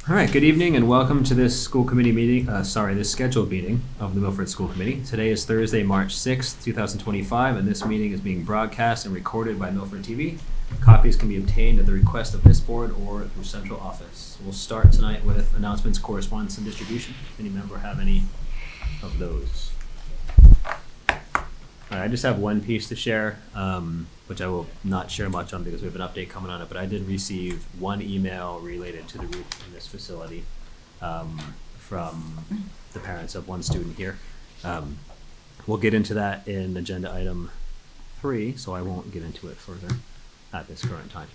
All right, good evening and welcome to this school committee meeting, this scheduled meeting of the Milford School Committee. Today is Thursday, March 6th, 2025, and this meeting is being broadcast and recorded by Milford TV. Copies can be obtained at the request of this board or through central office. We'll start tonight with announcements, correspondence, and distribution. Any member have any of those? All right, I just have one piece to share, which I will not share much on because we have an update coming on it, but I did receive one email related to the roof in this facility from the parents of one student here. We'll get into that in agenda item 3, so I won't get into it further at this current time.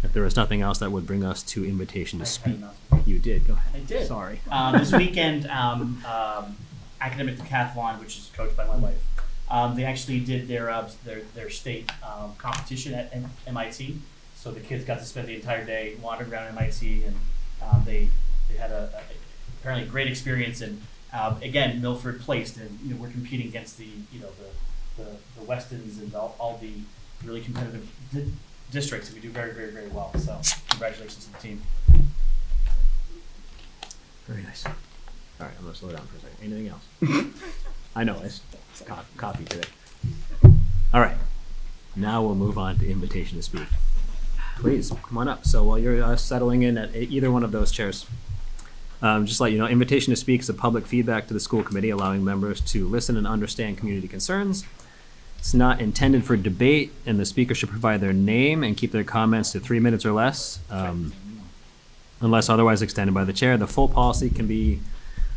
If there is nothing else, that would bring us to invitation to speak. You did, go ahead. I did. Sorry. This weekend, Academic Decathlon, which is coached by my wife, they actually did their state competition at MIT. So the kids got to spend the entire day wandering around MIT, and they had apparently a great experience. And again, Milford placed, and we're competing against the Westons and all the really competitive districts, and we do very, very, very well. So congratulations to the team. Very nice. All right, I'm gonna slow down for a second. Anything else? I know, it's coffee today. All right, now we'll move on to invitation to speak. Please, come on up. So while you're settling in at either one of those chairs, just let you know, invitation to speak is a public feedback to the school committee, allowing members to listen and understand community concerns. It's not intended for debate, and the speaker should provide their name and keep their comments to 3 minutes or less, unless otherwise extended by the chair. The full policy can be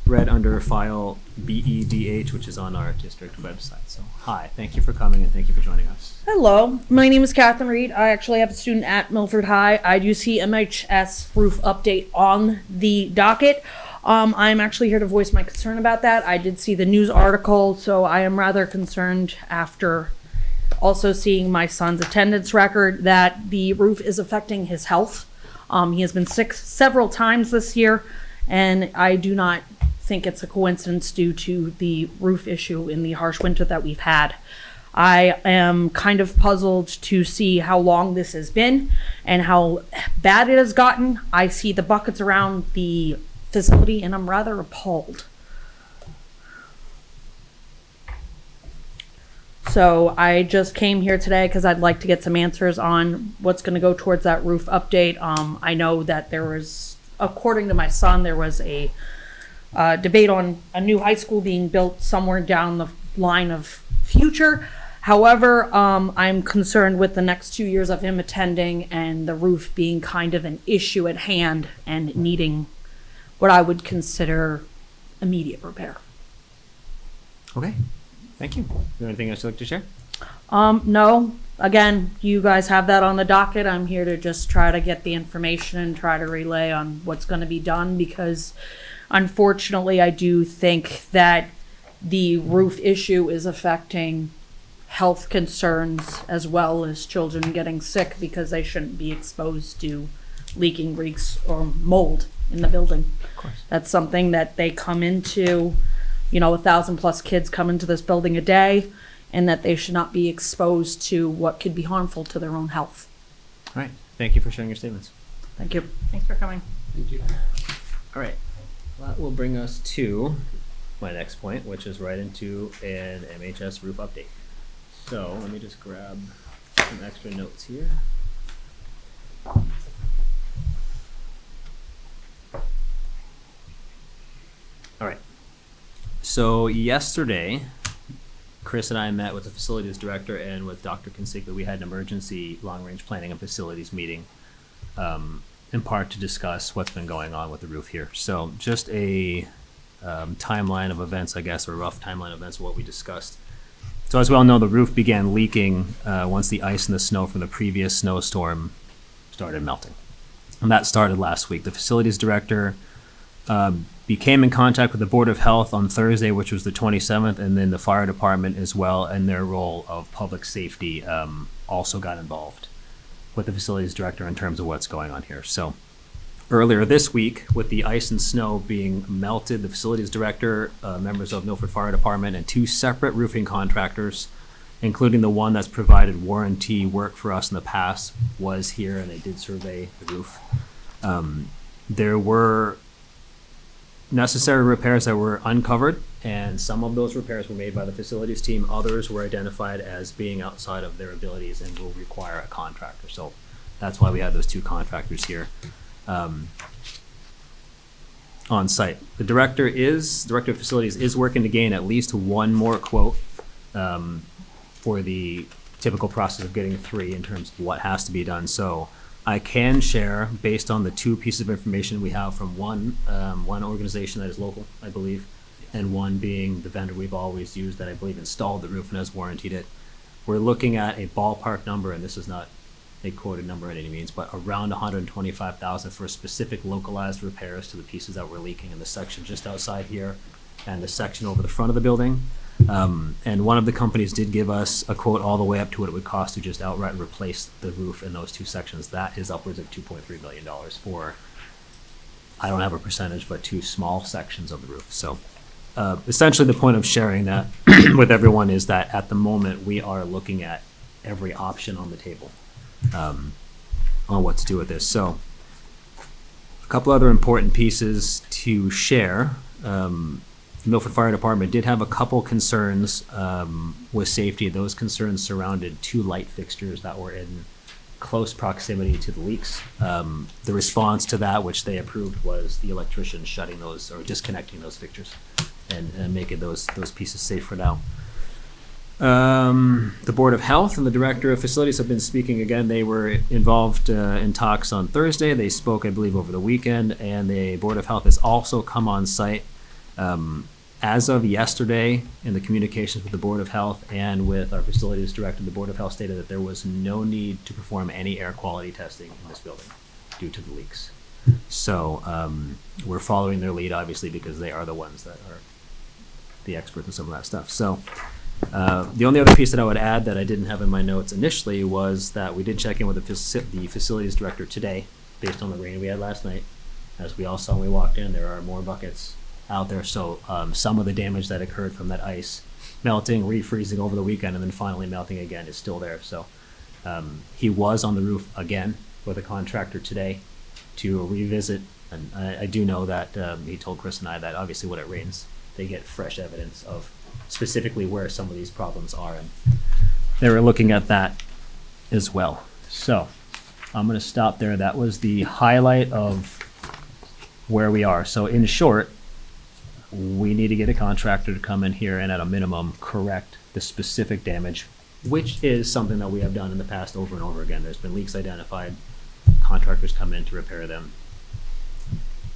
read under file BEDH, which is on our district website. So, hi, thank you for coming and thank you for joining us. Hello, my name is Catherine Reed. I actually have a student at Milford High. I do see MHS roof update on the docket. I'm actually here to voice my concern about that. I did see the news article, so I am rather concerned after also seeing my son's attendance record that the roof is affecting his health. He has been sick several times this year, and I do not think it's a coincidence due to the roof issue in the harsh winter that we've had. I am kind of puzzled to see how long this has been and how bad it has gotten. I see the buckets around the facility and I'm rather appalled. So I just came here today because I'd like to get some answers on what's going to go towards that roof update. I know that there was, according to my son, there was a debate on a new high school being built somewhere down the line of future. However, I'm concerned with the next 2 years of him attending and the roof being kind of an issue at hand and needing what I would consider immediate repair. Okay, thank you. Is there anything else you'd like to share? No. Again, you guys have that on the docket. I'm here to just try to get the information and try to relay on what's going to be done because unfortunately I do think that the roof issue is affecting health concerns as well as children getting sick because they shouldn't be exposed to leaking leaks or mold in the building. Of course. That's something that they come into, 1,000+ kids come into this building a day, and that they should not be exposed to what could be harmful to their own health. All right, thank you for sharing your statements. Thank you. Thanks for coming. Thank you. All right, that will bring us to my next point, which is right into an MHS roof update. So let me just grab some extra notes here. All right. So yesterday, Chris and I met with the facilities director and with Dr. Consigli. We had an emergency long-range planning and facilities meeting, in part to discuss what's been going on with the roof here. So just a timeline of events, I guess, or a rough timeline of events of what we discussed. So as we all know, the roof began leaking once the ice and the snow from the previous snowstorm started melting. And that started last week. The facilities director became in contact with the Board of Health on Thursday, which was the 27th, and then the fire department as well, and their role of public safety also got involved with the facilities director in terms of what's going on here. So earlier this week, with the ice and snow being melted, the facilities director, members of Milford Fire Department, and 2 separate roofing contractors, including the one that's provided warranty work for us in the past, was here, and they did survey the roof. There were necessary repairs that were uncovered, and some of those repairs were made by the facilities team. Others were identified as being outside of their abilities and will require a contractor. So that's why we had those two contractors here on site. The director of facilities is working to gain at least one more quote for the typical process of getting 3 in terms of what has to be done. So I can share, based on the 2 pieces of information we have from one organization that is local, I believe, and one being the vendor we've always used that I believe installed the roof and has warrantied it. We're looking at a ballpark number, and this is not a quoted number at any means, but around $125,000 for specific localized repairs to the pieces that were leaking in the section just outside here and the section over the front of the building. And one of the companies did give us a quote all the way up to what it would cost to just outright replace the roof in those 2 sections. That is upwards of $2.3 million for, I don't have a percentage, but 2 small sections of the roof. So essentially the point of sharing that with everyone is that at the moment we are looking at every option on the table on what to do with this. So a couple other important pieces to share. The Milford Fire Department did have a couple concerns with safety. Those concerns surrounded 2 light fixtures that were in close proximity to the leaks. The response to that, which they approved, was the electrician shutting those or disconnecting those fixtures and making those pieces safe for now. The Board of Health and the Director of Facilities have been speaking again. They were involved in talks on Thursday. They spoke, I believe, over the weekend, and the Board of Health has also come on site. As of yesterday, in the communications with the Board of Health and with our facilities director, the Board of Health stated that there was no need to perform any air quality testing in this building due to the leaks. So we're following their lead, obviously, because they are the ones that are the experts in some of that stuff. So the only other piece that I would add that I didn't have in my notes initially was that we did check in with the facilities director today, based on the rain we had last night. As we all saw when we walked in, there are more buckets out there. So some of the damage that occurred from that ice melting, refreezing over the weekend, and then finally melting again is still there. So he was on the roof again with a contractor today to revisit. And I do know that he told Chris and I that obviously when it rains, they get fresh evidence of specifically where some of these problems are. And they were looking at that as well. So I'm going to stop there. That was the highlight of where we are. So in short, we need to get a contractor to come in here and at a minimum correct the specific damage, which is something that we have done in the past over and over again. There's been leaks identified, contractors come in to repair them,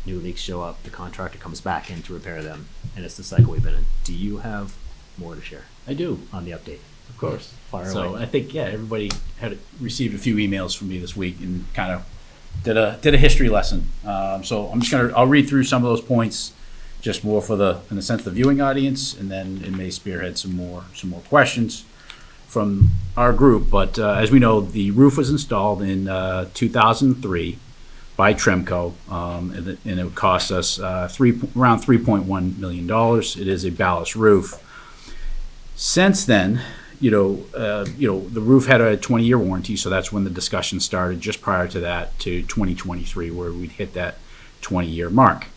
new leaks show up, the contractor comes back in to repair them, and it's the cycle we've been in. Do you have more to share I do, on the update? of course. Fire So away. I think, yeah, everybody had received a few emails from me this week and kind of did a history lesson. So I'll read through some of those points, just more for in the sense of the viewing audience, and then it may spearhead some more questions from our group. But as we know, the roof was installed in 2003 by Tremco, and it cost us around $3.1 million. It is a ballast roof. Since then, the roof had a 20-year warranty, so that's when the discussion started. Just prior to that, to 2023, where we'd hit that 20-year mark.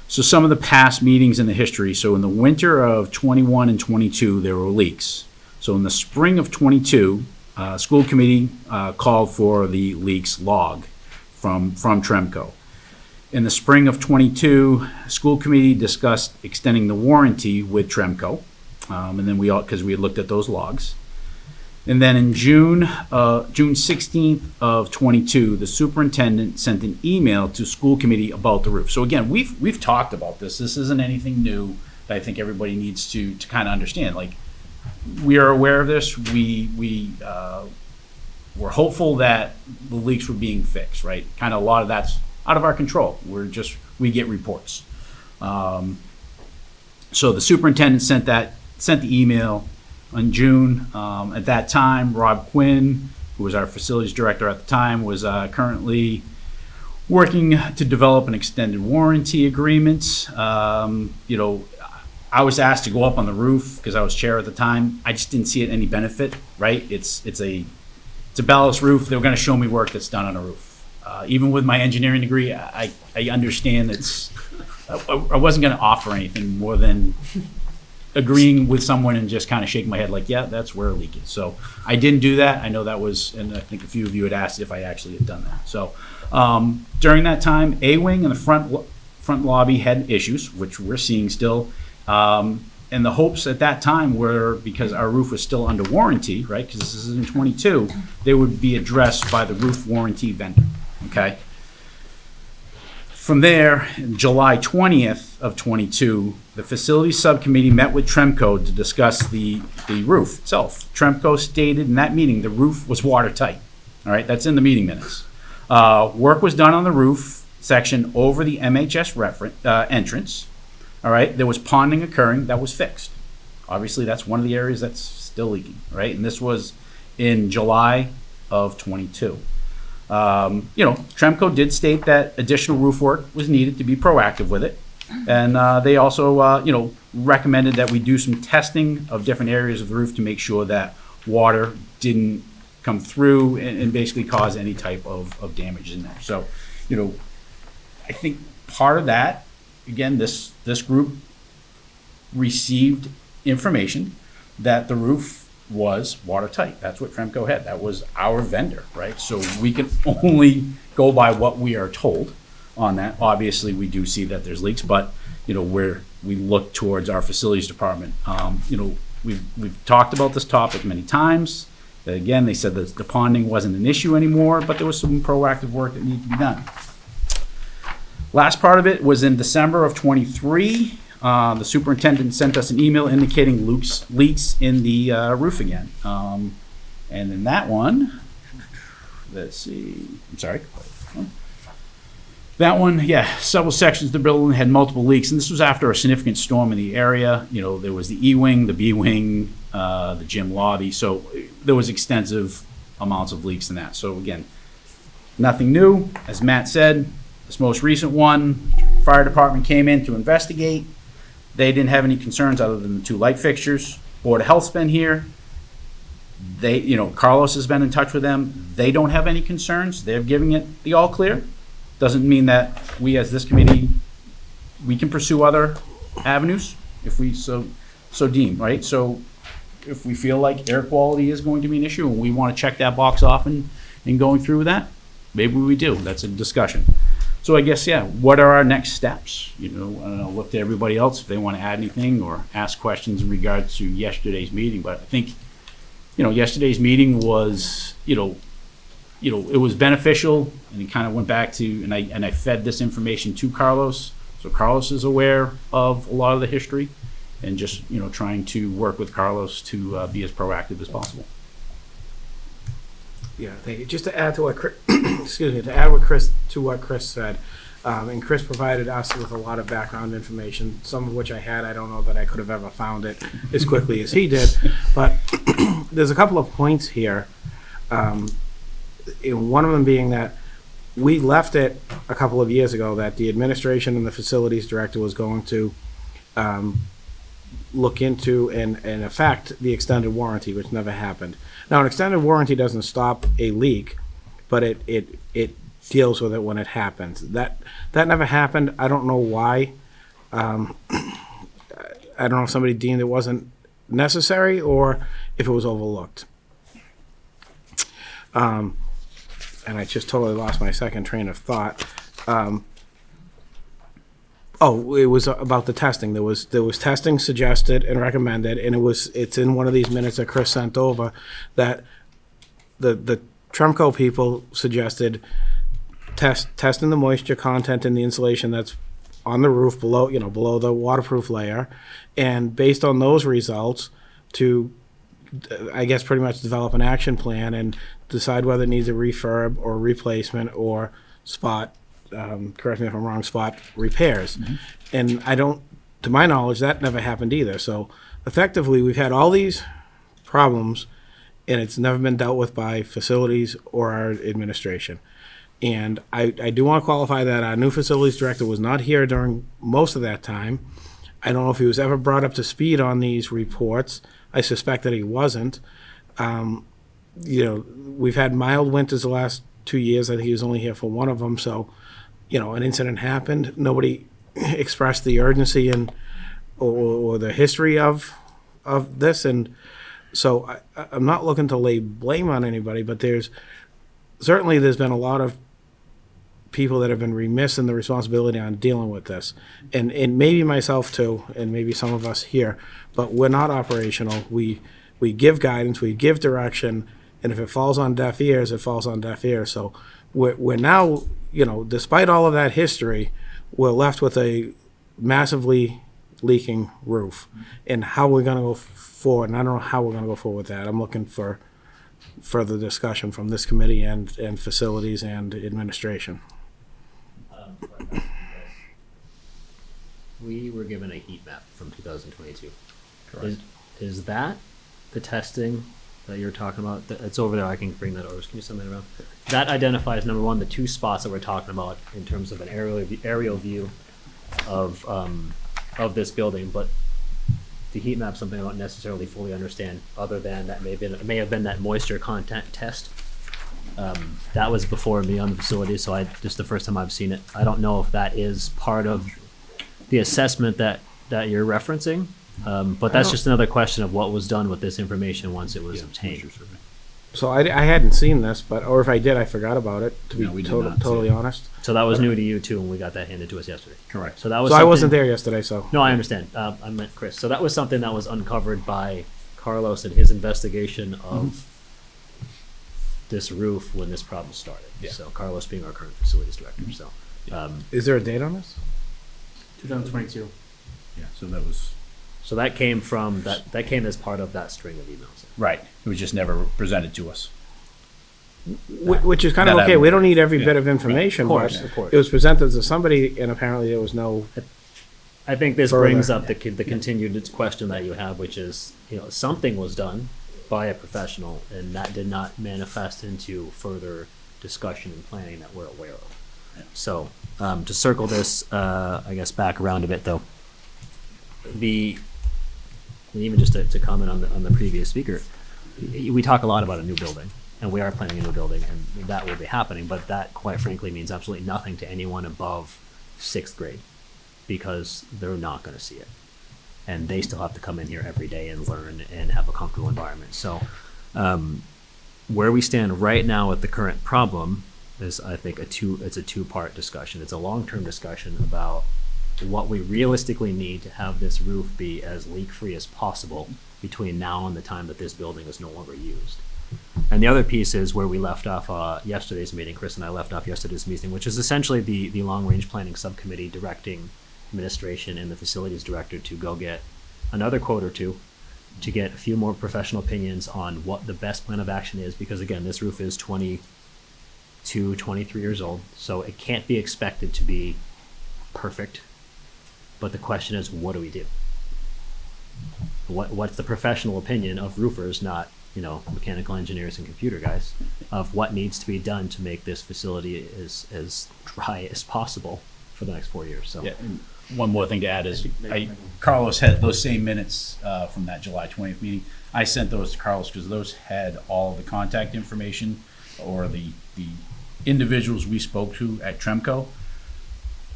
So some of the past meetings in the history. So in the winter of 21 and 22, there were leaks. So in the spring of 22, school committee called for the leaks log from Tremco. In the spring of 22, school committee discussed extending the warranty with Tremco, and then because we had looked at those logs. And then in June 16th of 22, the superintendent sent an email to school committee about the roof. So again, we've talked about this. This isn't anything new that I think everybody needs to kind of understand. Like, we are aware of this. We're hopeful that the leaks were being fixed, right? Kind of a lot of that's out of our control. We get reports. So the superintendent sent the email in June. At that time, Rob Quinn, who was our facilities director at the time, was currently working to develop an extended warranty agreement. I was asked to go up on the roof because I was chair at the time. I just didn't see it any benefit, right? It's a ballast roof. They were going to show me work that's done on a roof. Even with my engineering degree, I understand I wasn't going to offer anything more than agreeing with someone and just kind of shaking my head like, yeah, that's where a leak is. So I didn't do that. I know that was, and I think a few of you had asked if I actually had done that. So during that time, A-Wing and the front lobby had issues, which we're seeing still. And the hopes at that time were, because our roof was still under warranty, right, because this is in 22, they would be addressed by the roof warranty vendor, okay? From there, July 20th of 22, the facilities subcommittee met with Tremco to discuss the roof itself. Tremco stated in that meeting the roof was watertight. All right, that's in the meeting minutes. Work was done on the roof section over the MHS entrance. All right, there was ponding occurring that was fixed. Obviously, that's one of the areas that's still leaking, right? And this was in July of 22. Tremco did state that additional roof work was needed to be proactive with it. And they also, recommended that we do some testing of different areas of the roof to make sure that water didn't come through and basically cause any type of damage in there. So, I think part of that, again, this group received information that the roof was watertight. That's what Tremco had. That was our vendor, right? So we can only go by what we are told on that. Obviously, we do see that there's leaks, but we look towards our facilities department. We've talked about this topic many times. Again, they said that the ponding wasn't an issue anymore, but there was some proactive work that needed to be done. Last part of it was in December of 23. The superintendent sent us an email indicating leaks in the roof again. And in that one, let's see, I'm sorry. That one, several sections of the building had multiple leaks, and this was after a significant storm in the area. There was the E-wing, the B-wing, the gym lobby, so there was extensive amounts of leaks in that. So again, nothing new. As Matt said, this most recent one, fire department came in to investigate. They didn't have any concerns other than the two light fixtures. Board of Health's been here. Carlos has been in touch with them. They don't have any concerns. They're giving it the all clear. Doesn't mean that we as this committee, we can pursue other avenues if we so deem, right? So if we feel like air quality is going to be an issue and we want to check that box off and going through with that, maybe we do. That's a discussion. So I guess, what are our next steps? I'll look to everybody else if they want to add anything or ask questions in regards to yesterday's meeting. But I think, yesterday's meeting was, it was beneficial, and it kind of went back to, and I fed this information to Carlos. So Carlos is aware of a lot of the history and just, trying to work with Carlos to be as proactive as possible. Yeah, thank you. Just to add to what Chris said, and Chris provided us with a lot of background information, some of which I had. I don't know that I could have ever found it as quickly as he did, but there's a couple of points here. One of them being that we left it a couple of years ago that the administration and the facilities director was going to look into and affect the extended warranty, which never happened. Now, an extended warranty doesn't stop a leak, but it deals with it when it happens. That never happened. I don't know why. I don't know if somebody deemed it wasn't necessary or if it was overlooked. And I just totally lost my second train of thought. It was about the testing. There was testing suggested and recommended, and it's in one of these minutes that Chris sent over that the Tremco people suggested testing the moisture content in the insulation that's on the roof below the waterproof layer, and based on those results to, I guess, pretty much develop an action plan and decide whether it needs a refurb or replacement or spot. Correct me if I'm wrong, spot repairs. Mm-hmm. And to my knowledge, that never happened either. So effectively, we've had all these problems and it's never been dealt with by facilities or our administration. And I do want to qualify that our new facilities director was not here during most of that time. I don't know if he was ever brought up to speed on these reports. I suspect that he wasn't. We've had mild winters the last 2 years. I think he was only here for one of them. So, an incident happened. Nobody expressed the urgency or the history of this. And so I'm not looking to lay blame on anybody, but there's been a lot of people that have been remiss in the responsibility on dealing with this. And maybe myself too, and maybe some of us here, but we're not operational. We give guidance, we give direction, and if it falls on deaf ears, it falls on deaf ears. So we're now, despite all of that history, we're left with a massively leaking roof. And how we're gonna go forward, and I don't know how we're gonna go forward with that. I'm looking for further discussion from this committee and facilities and administration. We were given a heat map from 2022. Correct. Is that the testing that you're talking about? It's over there. I can bring that over. Can you send that around? That identifies, number one, the two spots that we're talking about in terms of an aerial view of this building, but the heat map something I don't necessarily fully understand, other than that it may have been that moisture content test. That was before me on the facility, so just the first time I've seen it. I don't know if that is part of the assessment that you're referencing, but that's just another question of what was done with this information once it was obtained. So I hadn't seen this, or if I did, I forgot about it, to be No, we did not see totally it. honest. So that was new to you too, and we got that handed to us yesterday. Correct. So that was. So I wasn't something- there yesterday, so. No, I understand. I meant Chris. So that was something that was uncovered by Carlos in his investigation of this roof when this problem started. Yeah. So Carlos being our current facilities director. So, Is there a date on this? 2022. Yeah, so that was, so that came from that came as part of that string of emails. right. It was just never presented to us. Which is kind of That okay. I- We don't need every yeah. bit of information, Of course, but of course. it was presented to somebody, and apparently there was no. I think this Further. brings up the continued question that you have, which is, something was done by a professional, and that did not manifest into further discussion and planning that we're aware of. So, to circle this, I guess back around a bit though, even just to comment on the previous speaker, we talk a lot about a new building, and we are planning a new building, and that will be happening, but that quite frankly means absolutely nothing to anyone above 6th grade, because they're not going to see it. And they still have to come in here every day and learn and have a comfortable environment. So, where we stand right now with the current problem is, I think, it's a two-part discussion. It's a long-term discussion about what we realistically need to have this roof be as leak-free as possible between now and the time that this building is no longer used. And the other piece is where we left off yesterday's meeting. Chris and I left off yesterday's meeting, which is essentially the long-range planning subcommittee directing administration and the facilities director to go get another quote or two to get a few more professional opinions on what the best plan of action is, because again, this roof is 22, 23 years old, so it can't be expected to be perfect. But the question is, what do we do? What's the professional opinion of roofers, not mechanical engineers and computer guys, of what needs to be done to make this facility as dry as possible for the next 4 years? So. Yeah, and one more thing to add is, Carlos had those same minutes from that July 20th meeting. I sent those to Carlos because those had all the contact information, or the individuals we spoke to at Tremco.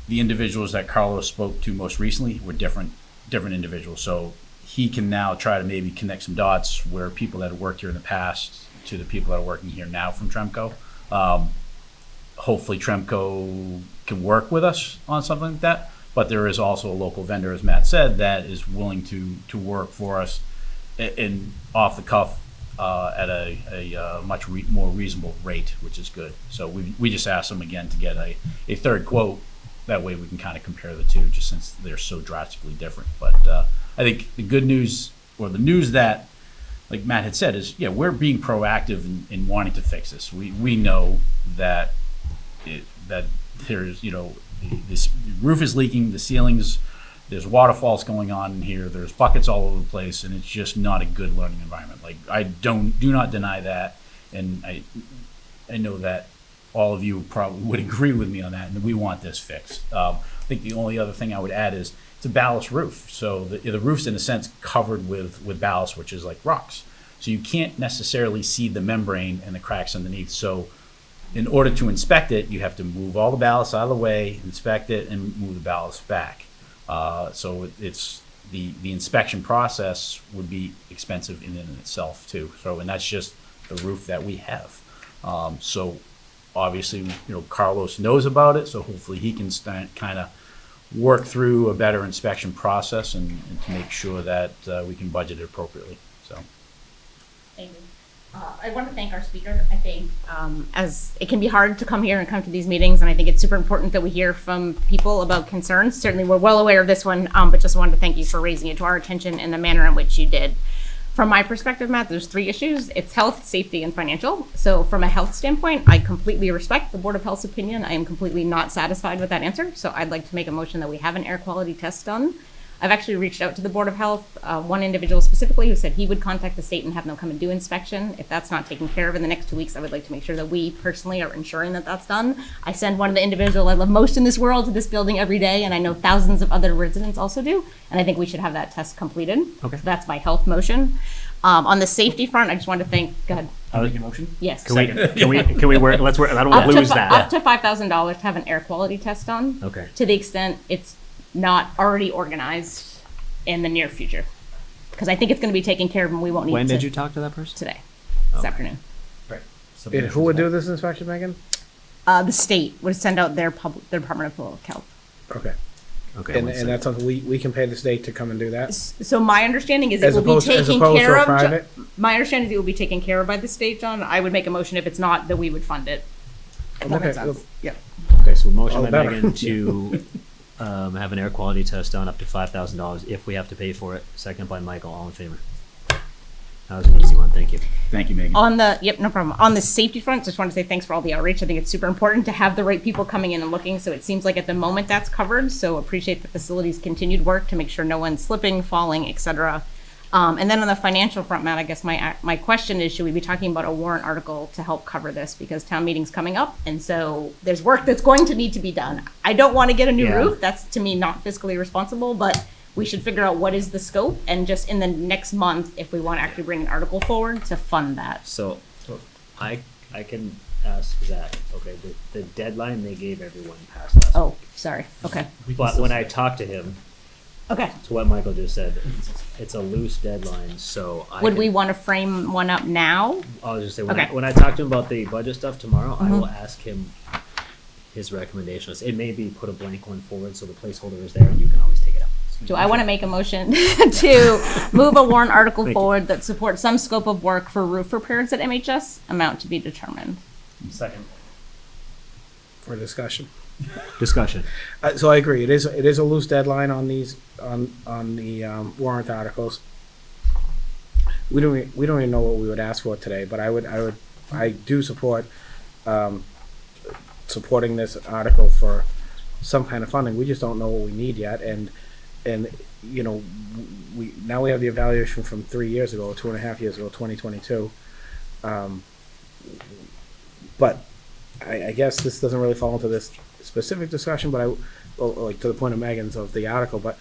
The individuals that Carlos spoke to most recently were different individuals. So he can now try to maybe connect some dots where people that have worked here in the past to the people that are working here now from Tremco. Hopefully Tremco can work with us on something like that. But there is also a local vendor, as Matt said, that is willing to work for us in off the cuff at a much more reasonable rate, which is good. So we just asked them again to get a third quote. That way we can kind of compare the two, just since they're so drastically different. But I think the good news, or the news that, like Matt had said, is we're being proactive in wanting to fix this. We know that there's this roof is leaking, the ceilings, there's waterfalls going on in here, there's buckets all over the place, and it's just not a good learning environment. Like, I do not deny that, and I know that all of you probably would agree with me on that, and we want this fixed. I think the only other thing I would add is it's a ballast roof, so the roof's in a sense covered with ballast, which is like rocks. So you can't necessarily see the membrane and the cracks underneath. So in order to inspect it, you have to move all the ballast out of the way, inspect it, and move the ballast back. So it's, the inspection process would be expensive in and of itself too. So, and that's just the roof that we have. So obviously, Carlos knows about it, so hopefully he can kind of work through a better inspection process and to make sure that we can budget it appropriately, so. Thank you. I want to thank our speaker. I think as it can be hard to come here and come to these meetings, and I think it's super important that we hear from people about concerns. Certainly, we're well aware of this one, but just wanted to thank you for raising it to our attention in the manner in which you did. From my perspective, Matt, there's 3 issues. It's health, safety, and financial. So from a health standpoint, I completely respect the Board of Health's opinion. I am completely not satisfied with that answer. So I'd like to make a motion that we have an air quality test done. I've actually reached out to the Board of Health, one individual specifically who said he would contact the state and have them come and do inspection. If that's not taken care of in the next 2 weeks, I would like to make sure that we personally are ensuring that that's done. I send one of the individuals I love most in this world to this building every day, and I know thousands of other residents also do, and I think we should have that test completed. Okay. So that's my health motion. On the safety front, I just wanted to thank, go ahead. Make a motion? Yes. Can we work, let's work, I don't want to lose that. Up to $5,000 to have an air quality test done. Okay. To the extent it's not already organized in the near future. Because I think it's going to be taken care of and we won't need When to. did you talk to that person? Today, this afternoon. Right. So And who would do this inspection, Megan? The state would send out their Department of Public Health. Okay. Okay. And one second. that's something we can pay the state to come and do that? So my understanding is it As will be opposed to taken a care of. private? My understanding is it will be taken care of by the state, John. I would make a motion if it's not, that we would fund it. If that makes Okay, sense. Yeah. Okay, so motion All by better. Megan to have an air quality test done up to $5,000 if we have to pay for it. Second by Michael, all in favor. That was an easy one, thank you. Thank you, Megan. Yep, no problem. On the safety front, just want to say thanks for all the outreach. I think it's super important to have the right people coming in and looking. So it seems like at the moment that's covered. So appreciate the facility's continued work to make sure no one's slipping, falling, etc. And then on the financial front, Matt, I guess my question is, should we be talking about a warrant article to help cover this? Because town meeting's coming up. And so there's work that's going to need to be done. I don't want to get a new Yeah. roof. That's to me not fiscally responsible, but we should figure out what is the scope and just in the next month, if we want to actually bring an article forward to fund that. So I can ask Zach, okay, the deadline they gave everyone passed last Oh, sorry. Okay. week. But when I talked to him, Okay. to what Michael just said, it's a loose deadline, so I Would can- we want to frame one up now? I'll just say, Okay. when I talk to him about the budget stuff tomorrow, I Mhm. will ask him his recommendations. It may be put a blank one forward, so the placeholder is there, and you can always take it out. Do I want to make a motion to move a warrant article Thank you. forward that supports some scope of work for roof repairs at MHS, amount to be determined? Second. For discussion. Discussion. So I agree, it is a loose deadline on these, on the warrant articles. We don't even know what we would ask for today, but I do support, supporting this article for some kind of funding. We just don't know what we need yet, and we have the evaluation from 3 years ago, 2.5 years ago, 2022. But I guess this doesn't really fall into this specific discussion, but like to the point of Megan's of the article, but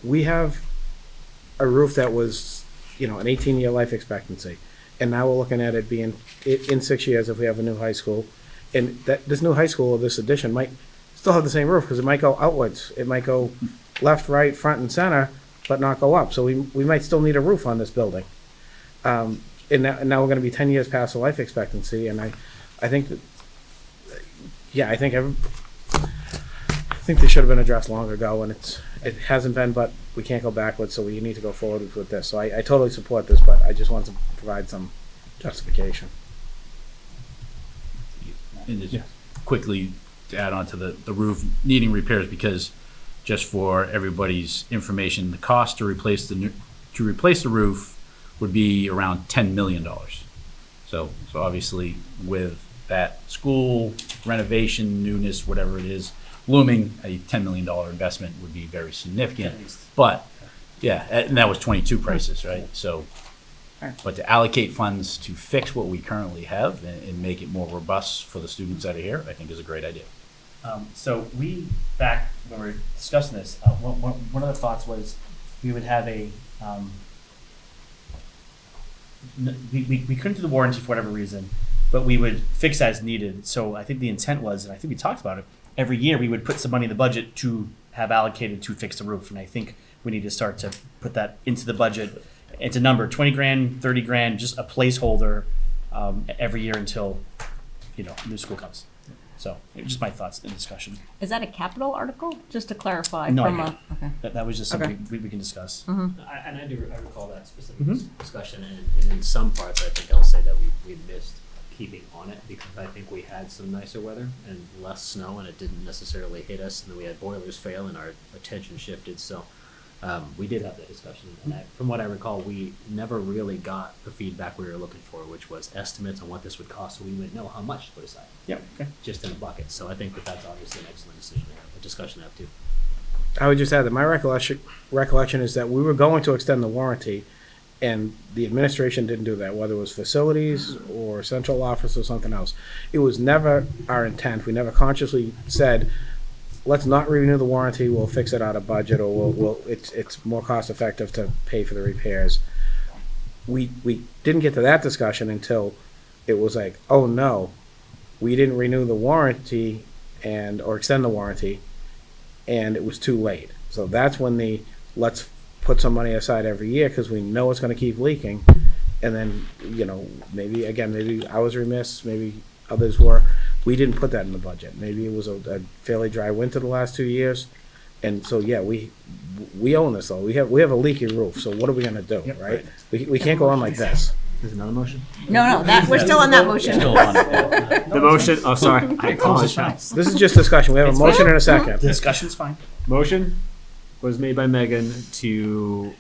we have a roof that was, an 18-year life expectancy, and now we're looking at it being in 6 years if we have a new high school, and that this new high school or this addition might still have the same roof because it might go outwards, it might go left, right, front, and center, but not go up. So we might still need a roof on this building, and now we're going to be 10 years past the life expectancy, and I think that, yeah, I think they should have been addressed long ago, and it hasn't been, but we can't go backwards, so we need to go forward with this. So I totally support this, but I just want to provide some justification. And just quickly to add on to the roof needing repairs, because just for everybody's information, the cost to replace the roof would be around $10 million. So obviously with that school renovation, newness, whatever it is, looming, a $10 million investment would be very significant. At least. But yeah, and that was 22 prices, right? So, Right. but to allocate funds to fix what we currently have and make it more robust for the students that are here, I think is a great idea. So we, back when we were discussing this, one of the thoughts was we would have a, we couldn't do the warranty for whatever reason, but we would fix as needed. So I think the intent was, and I think we talked about it, every year we would put some money in the budget to have allocated to fix the roof. And I think we need to start to put that into the budget. It's a number, 20 grand, 30 grand, just a placeholder every year until, new school comes. So just my thoughts and discussion. Is that a capital article? Just to clarify. No from idea. Okay. That was just something we can discuss. I recall that specific discussion, and in some parts, I think I'll say that we missed keeping on it because I think we had some nicer weather and less snow, and it didn't necessarily hit us, and then we had boilers fail, and our attention shifted. So we did have that discussion, and from what I recall, we never really got the feedback we were looking for, which was estimates on what this would cost, so we would know how much to put aside, Yep. Okay. just in a bucket. So I think that's obviously an excellent decision to have, a discussion to have too. I would just add that my recollection is that we were going to extend the warranty, and the administration didn't do that, whether it was facilities or central office or something else. It was never our intent. We never consciously said, let's not renew the warranty, we'll fix it out of budget, or it's more cost effective to pay for the repairs. We didn't get to that discussion until it was like, oh no, we didn't renew the warranty or extend the warranty, and it was too late. So that's when let's put some money aside every year because we know it's going to keep leaking. And then, maybe I was remiss, maybe others were. We didn't put that in the budget. Maybe it was a fairly dry winter the last 2 years. And so, yeah, we own this though. We have a leaky roof. So what are we going to do, Yep, right? We can't go on like this. There's another motion? No, we're still on that motion. Still on it, yeah. The motion, oh, sorry, I apologize. This is just discussion. We have a motion and a second. The discussion's fine. Motion was made by Megan to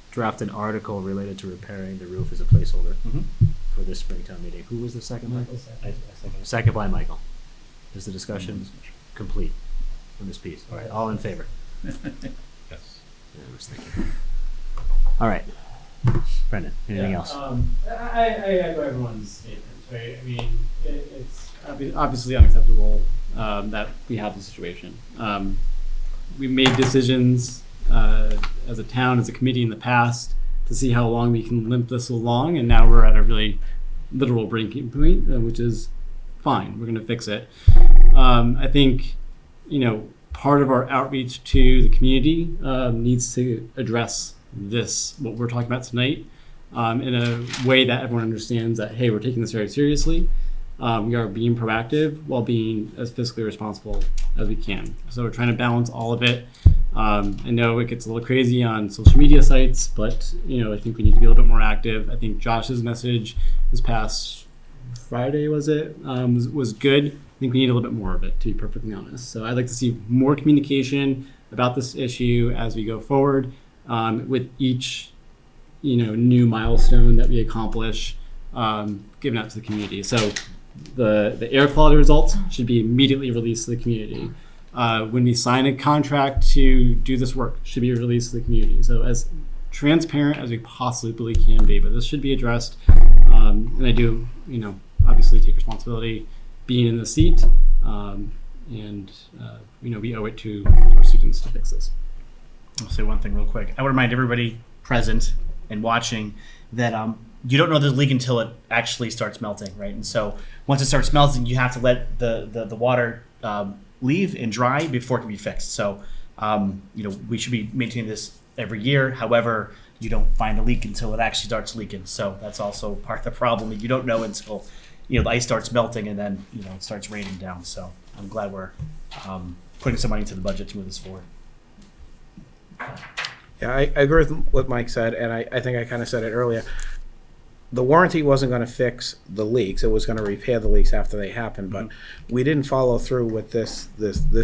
draft an article related to repairing the roof as a placeholder for this Springtown meeting. Who was the second, Michael? Second by Michael. Is the discussion complete on this piece? All right, all in favor? Yes. Unanimous, thank you. All right. Brendan, anything else? I echo everyone's statements, right? I mean, it's obviously unacceptable that we have this situation. We made decisions as a town, as a committee in the past to see how long we can limp this along, and now we're at a really literal breaking point, which is fine. We're going to fix it. I think, part of our outreach to the community needs to address what we're talking about tonight in a way that everyone understands that, hey, we're taking this very seriously. We are being proactive while being as fiscally responsible as we can. So we're trying to balance all of it. I know it gets a little crazy on social media sites, but I think we need to be a little bit more active. I think Josh's message this past Friday, was good. I think we need a little bit more of it, to be perfectly honest. So I'd like to see more communication about this issue as we go forward. With each, new milestone that we accomplish, given out to the community. So the air quality results should be immediately released to the community. When we sign a contract to do this work, should be released to the community. So as transparent as we possibly can be, but this should be addressed. And I do, obviously take responsibility being in the seat, and we owe it to our students to fix this. I'll say one thing real quick. I would remind everybody present and watching that you don't know there's a leak until it actually starts melting, right? And so once it starts melting, you have to let the water leave and dry before it can be fixed. So we should be maintaining this every year. However, you don't find a leak until it actually starts leaking. So that's also part of the problem. You don't know until the ice starts melting and then it starts raining down. So I'm glad we're putting some money into the budget to move this forward. Yeah, I agree with what Mike said, and I think I kind of said it earlier. The warranty wasn't going to fix the leaks; it was going to repair the leaks after they happened. But we didn't follow through with this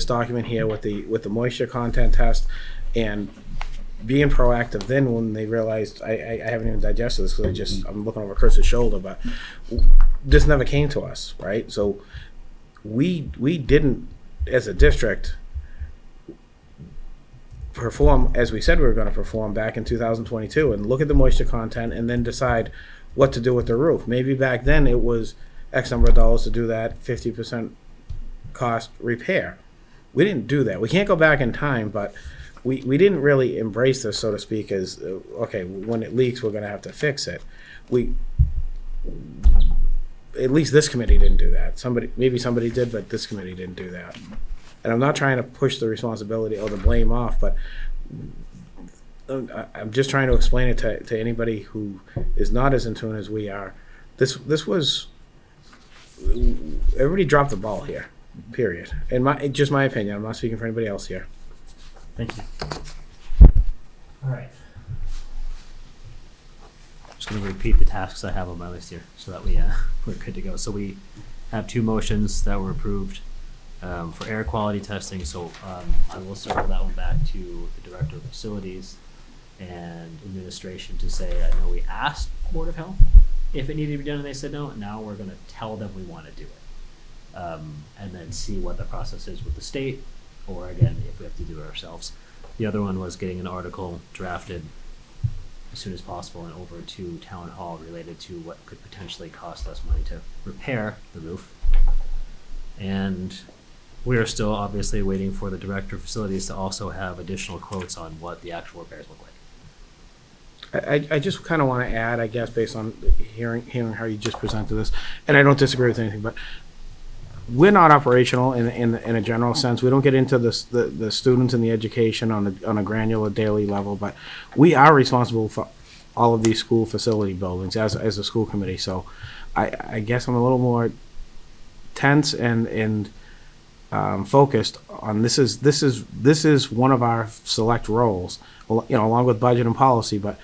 document here with the moisture content test, and being proactive. Then when they realized, I haven't even digested this because I'm looking over Chris's shoulder, but this never came to us, right? So we didn't, as a district, perform as we said we were going to perform back in 2022 and look at the moisture content and then decide what to do with the roof. Maybe back then it was X number of dollars to do that 50% cost repair. We didn't do that. We can't go back in time, but we didn't really embrace this, so to speak, as okay, when it leaks we're going to have to fix it. at least this committee didn't do that. Maybe somebody did, but this committee didn't do that. And I'm not trying to push the responsibility or the blame off, but I'm just trying to explain it to anybody who is not as in tune as we are. This was, everybody dropped the ball here, period. Just my opinion. I'm not speaking for anybody else here. Thank you. All right. Just going to repeat the tasks I have on my list here so that we're good to go. So we have 2 motions that were approved for air quality testing. So I will circle that one back to the Director of Facilities and Administration to say, I know we asked Board of Health if it needed to be done and they said no. Now we're going to tell them we want to do it. And then see what the process is with the state, or again, if we have to do it ourselves. The other one was getting an article drafted as soon as possible and over to Town Hall related to what could potentially cost us money to repair the roof. And we are still obviously waiting for the Director of Facilities to also have additional quotes on what the actual repairs look like. I just kind of want to add, I guess, based on hearing how you just presented this, and I don't disagree with anything, but we're not operational in a general sense. We don't get into the students and the education on a granular daily level, but we are responsible for all of these school facility buildings as a school committee. So I guess I'm a little more tense and focused on this is one of our select roles, along with budget and policy, but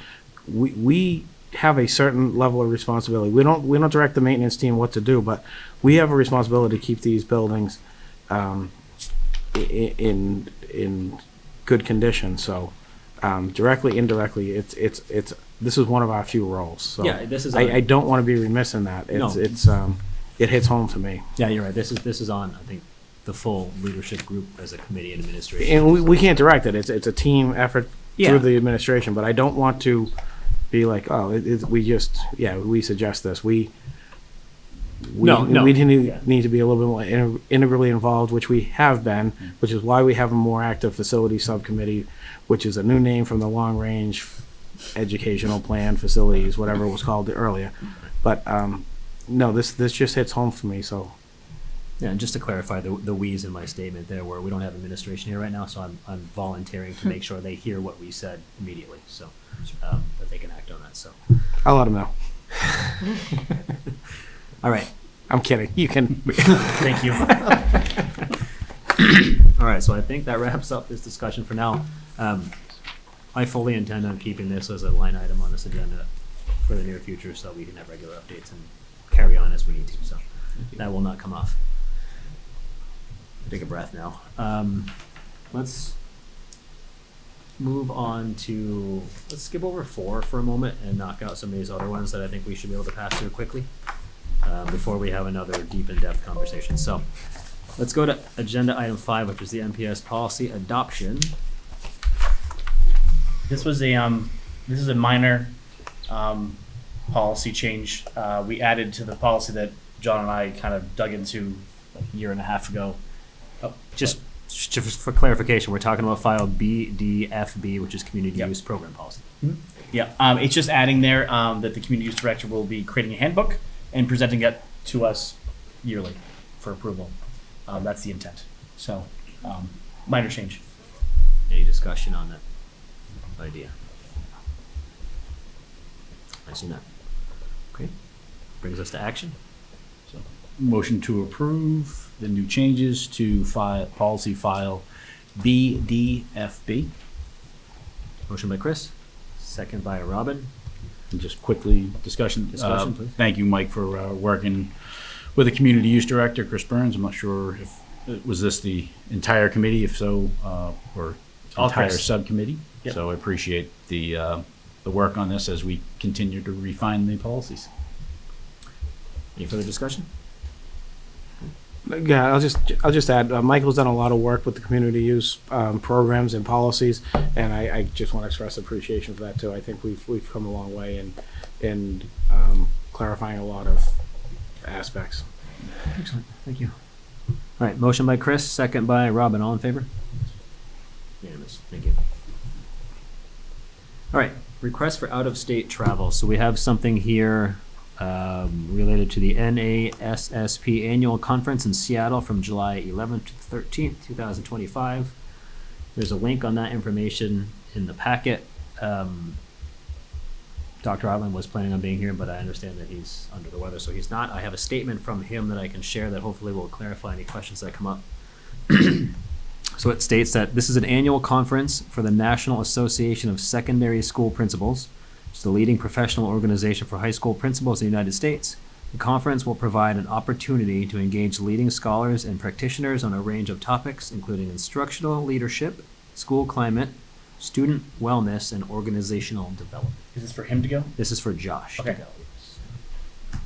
we have a certain level of responsibility. We don't direct the maintenance team what to do, but we have a responsibility to keep these buildings in good condition. So directly, indirectly, it's this is one of our few roles. So Yeah, this is I don't want to be remiss in that. It hits home to me. Yeah, you're right. This is on, I think, the full leadership group as a committee and administration. And we can't direct it. It's a team effort Yeah. through the administration, but I don't want to be like, we suggest this. We No, need to be a little bit more integrally involved, which we have been, which is why we have a more active facility subcommittee, which is a new name from the long range educational plan facilities, whatever it was called earlier. But no, this just hits home for me. So Yeah, and just to clarify the we's in my statement there, where we don't have administration here right now, so I'm volunteering to make sure they hear what we said immediately, so that they can act on that. So I'll let them know. all right. I'm kidding. You can. Thank you. All right, so I think that wraps up this discussion for now. I fully intend on keeping this as a line item on this agenda for the near future so we can have regular updates and carry on as we need to, so that will not come off. Take a breath now. Let's move on to, let's skip over 4 for a moment and knock out some of these other ones that I think we should be able to pass through quickly before we have another deep in-depth conversation. So let's go to agenda item 5, which is the MPS policy adoption. This was this is a minor policy change. We added to the policy that John and I kind of dug into like a year and a half ago. Just for clarification, we're talking about file BDFB, which is community Yep. use program policy. Yeah, it's just adding there that the community use director will be creating a handbook and presenting it to us yearly for approval. That's the intent. So, minor change. Any discussion on that idea? I see none. Okay, brings us to action. Motion to approve the new changes to policy file BDFB. Motion by Chris, second by Robin. And just quickly, discussion, Please. thank you, Mike, for working with the community use director, Chris Burns. I'm not sure if, was this the entire committee? If so, or All entire Chris. subcommittee? Yep. So I appreciate the work on this as we continue to refine the policies. Any further discussion? Yeah, I'll just add. Michael's done a lot of work with the community use programs and policies, and I just want to express appreciation for that too. I think we've come a long way in clarifying a lot of aspects. Excellent, thank you. All right, motion by Chris, second by Robin. All in favor? Unanimous. Thank you. All right, request for out-of-state travel. So we have something here related to the NASSP Annual Conference in Seattle from July 11th to 13th, 2025. There's a link on that information in the packet. Dr. Island was planning on being here, but I understand that he's under the weather, so he's not. I have a statement from him that I can share that hopefully will clarify any questions that come up. So it states that this is an annual conference for the National Association of Secondary School Principals. It's the leading professional organization for high school principals in the United States. The conference will provide an opportunity to engage leading scholars and practitioners on a range of topics, including instructional leadership, school climate, student wellness, and organizational development. Is this for him to go? This is for Josh to Okay. go.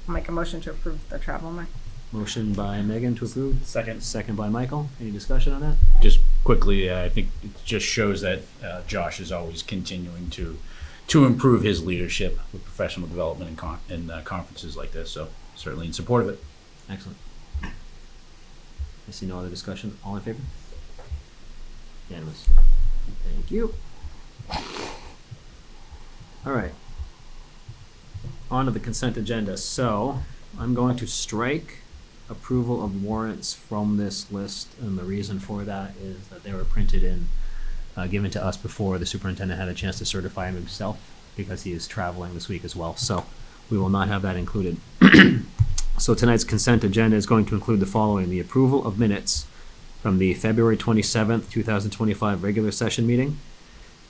I'll make a motion to approve the travel, Mike. Motion by Megan to approve, Second. second by Michael. Any discussion on that? Just quickly, I think it just shows that Josh is always continuing to improve his leadership with professional development and conferences like this. So certainly in support of it. Excellent. I see no other discussion. All in favor? Unanimous. Thank you. All right. On to the consent agenda. So I'm going to strike approval of warrants from this list, and the reason for that is that they were printed in, given to us before the superintendent had a chance to certify them himself, because he is traveling this week as well. So we will not have that included. So tonight's consent agenda is going to include the following: the approval of minutes from the February 27th, 2025 regular session meeting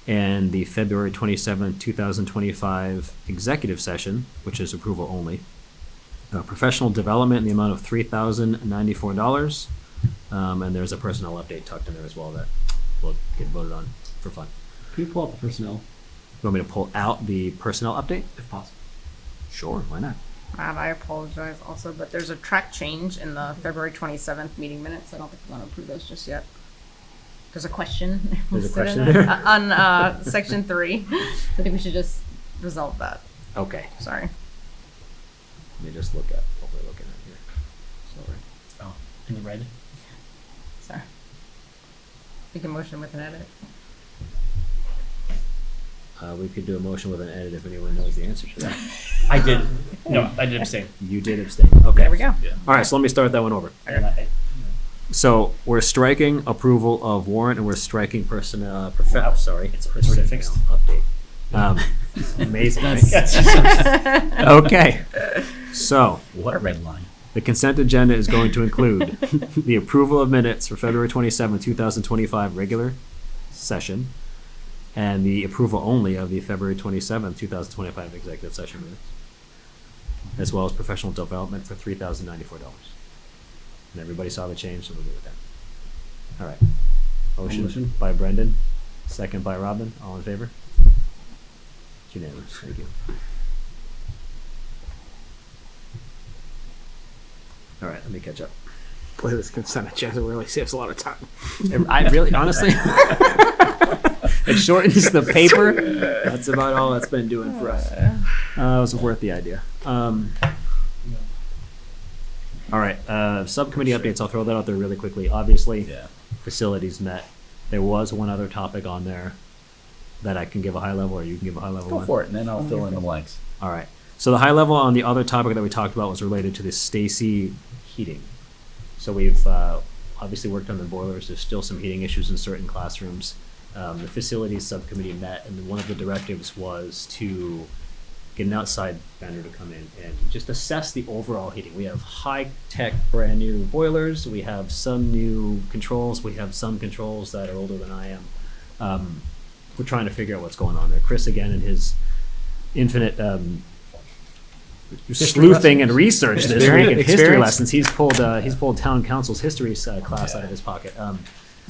and the February 27th, 2025 executive session, which is approval only. Professional development in the amount of $3,094. And there's a personnel update tucked in there as well that will get voted on for fun. Can you pull out the personnel, You want me to pull out the personnel update? if possible? Sure, why not? I apologize also, but there's a track change in the February 27th meeting minutes. I don't think we want to approve those just yet. There's a question. There's a listed in question there, there? on section 3. So I think we should just resolve that. Okay, Sorry. let me just look at what we're looking at here. Sorry. Oh, in the red. Sorry. We can motion with an edit. We could do a motion with an edit if anyone knows the answer to that. I did. No, I did abstain. You did abstain. Okay. There we go. All right, so let me start that one over. So we're striking approval of warrant, and we're striking personnel. Sorry, It's already fixed. Update. Amazing. Right? Okay. So What red line? the consent agenda is going to include the approval of minutes for February 27, 2025 regular session, and the approval only of the February 27, 2025 executive session minutes, as well as professional development for $3,094. And everybody saw the change, so we'll go with that. All right. Motion by Brendan, second by Robin. All in favor? It's unanimous. Thank you. All right, let me catch up. Boy, this consent agenda really saves a lot of time. I really, honestly, it shortens the paper. That's about all that's been doing for us. It was worth the idea. All right, subcommittee updates. I'll throw that out there really quickly. Obviously, Yeah. facilities met. There was one other topic on there that I can give a high level, or you can give a high level Go one. for it, and then I'll fill in the blanks. All right. So the high level on the other topic that we talked about was related to the Stacy heating. So we've obviously worked on the boilers. There's still some heating issues in certain classrooms. The facilities subcommittee met, and one of the directives was to get an outside vendor to come in and just assess the overall heating. We have high-tech, brand-new boilers. We have some new controls. We have some controls that are older than I am. We're trying to figure out what's going on there. Chris, again, in his infinite sleuthing and research this week of history Experience. lessons, he's pulled town council's history class out of his pocket.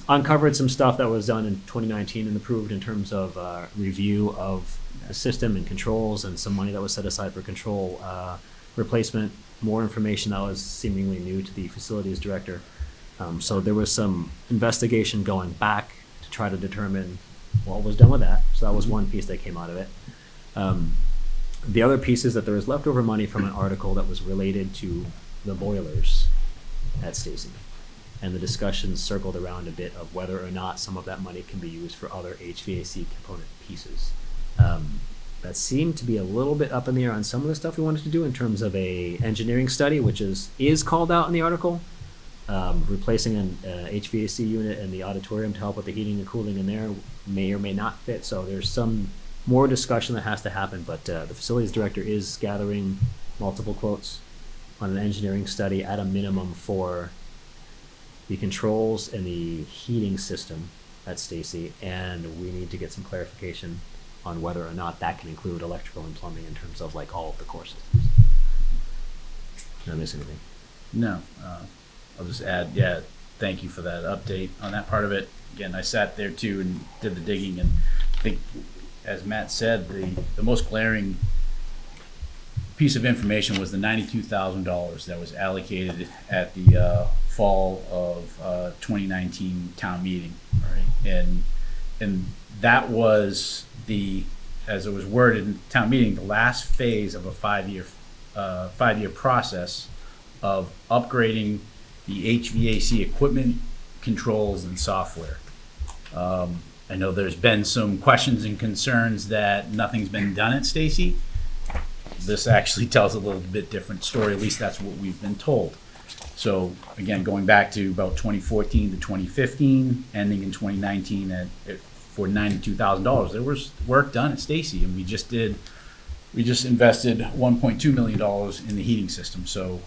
Uncovered some stuff that was done in 2019 and approved in terms of review of the system and controls, and some money that was set aside for control replacement. More information that was seemingly new to the facilities director. So there was some investigation going back to try to determine what was done with that. So that was one piece that came out of it. The other piece is that there was leftover money from an article that was related to the boilers at Stacy. And the discussion circled around a bit of whether or not some of that money can be used for other HVAC component pieces. that seemed to be a little bit up in the air on some of the stuff we wanted to do in terms of a engineering study, which is called out in the article. Replacing an HVAC unit in the auditorium to help with the heating and cooling in there may or may not fit. So there's some more discussion that has to happen, but the facilities director is gathering multiple quotes on an engineering study at a minimum for the controls and the heating system at Stacy, and we need to get some clarification on whether or not that can include electrical and plumbing in terms of like all of the core systems. Did I miss anything? No, I'll just add, yeah, thank you for that update on that part of it. Again, I sat there too and did the digging, and I think, as Matt said, the most glaring piece of information was the $92,000 that was allocated at the fall of 2019 town meeting, right? And that was as it was worded in town meeting, the last phase of a five-year process of upgrading the HVAC equipment, controls, and software. I know there's been some questions and concerns that nothing's been done at Stacy. This actually tells a little bit different story, at least that's what we've been told. So again, going back to about 2014 to 2015, ending in 2019 for $92,000, there was work done at Stacy, and we just invested $1.2 million in the heating system. So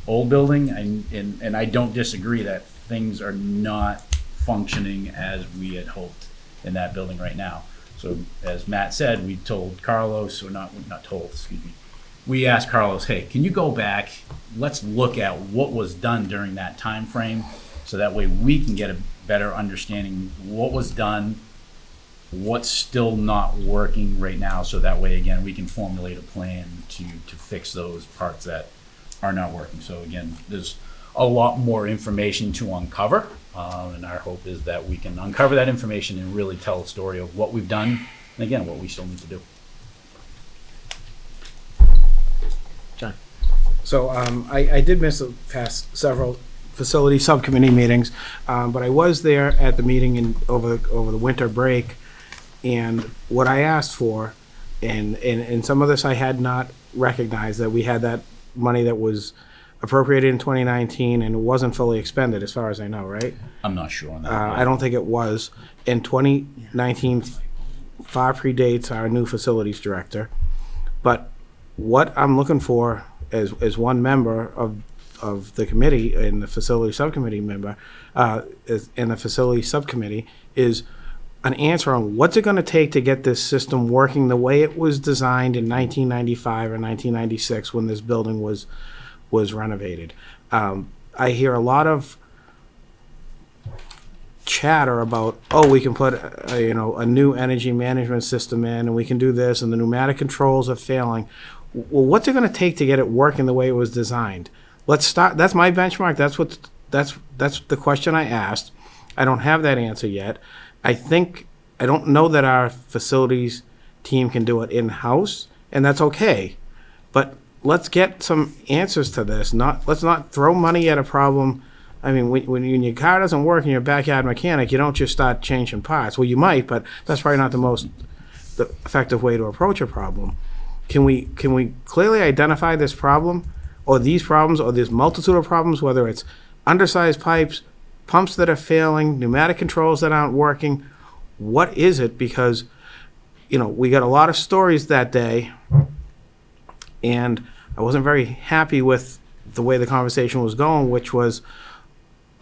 old building, and I don't disagree that things are not functioning as we had hoped in that building right now. So as Matt said, we told Carlos, or not told, excuse me. We asked Carlos, hey, can you go back? Let's look at what was done during that time frame, so that way we can get a better understanding what was done, what's still not working right now, so that way, again, we can formulate a plan to fix those parts that are not working. So again, there's a lot more information to uncover, and our hope is that we can uncover that information and really tell a story of what we've done, and again, what we still need to do. John? So I did miss the past several facility subcommittee meetings, but I was there at the meeting over the winter break, and what I asked for, and some of this I had not recognized, that we had that money that was appropriated in 2019 and it wasn't fully expended, as far as I know, right? I'm not sure on that. I don't think it was. In 2019, far predates our new facilities director. But what I'm looking for as one member of the committee and the facility subcommittee member, in the facility subcommittee, is an answer on what's it going to take to get this system working the way it was designed in 1995 or 1996 when this building was renovated. I hear a lot of chatter about, oh, we can put a new energy management system in, and we can do this, and the pneumatic controls are failing. Well, what's it going to take to get it working the way it was designed? Let's start. That's my benchmark. That's the question I asked. I don't have that answer yet. I don't know that our facilities team can do it in-house, and that's okay. But let's get some answers to this. Let's not throw money at a problem. I mean, when your car doesn't work and you're a backyard mechanic, you don't just start changing parts. Well, you might, but that's probably not the effective way to approach a problem. Can we clearly identify this problem, or these problems, or this multitude of problems, whether it's undersized pipes, pumps that are failing, pneumatic controls that aren't working? What is it? Because, we got a lot of stories that day, and I wasn't very happy with the way the conversation was going, which was,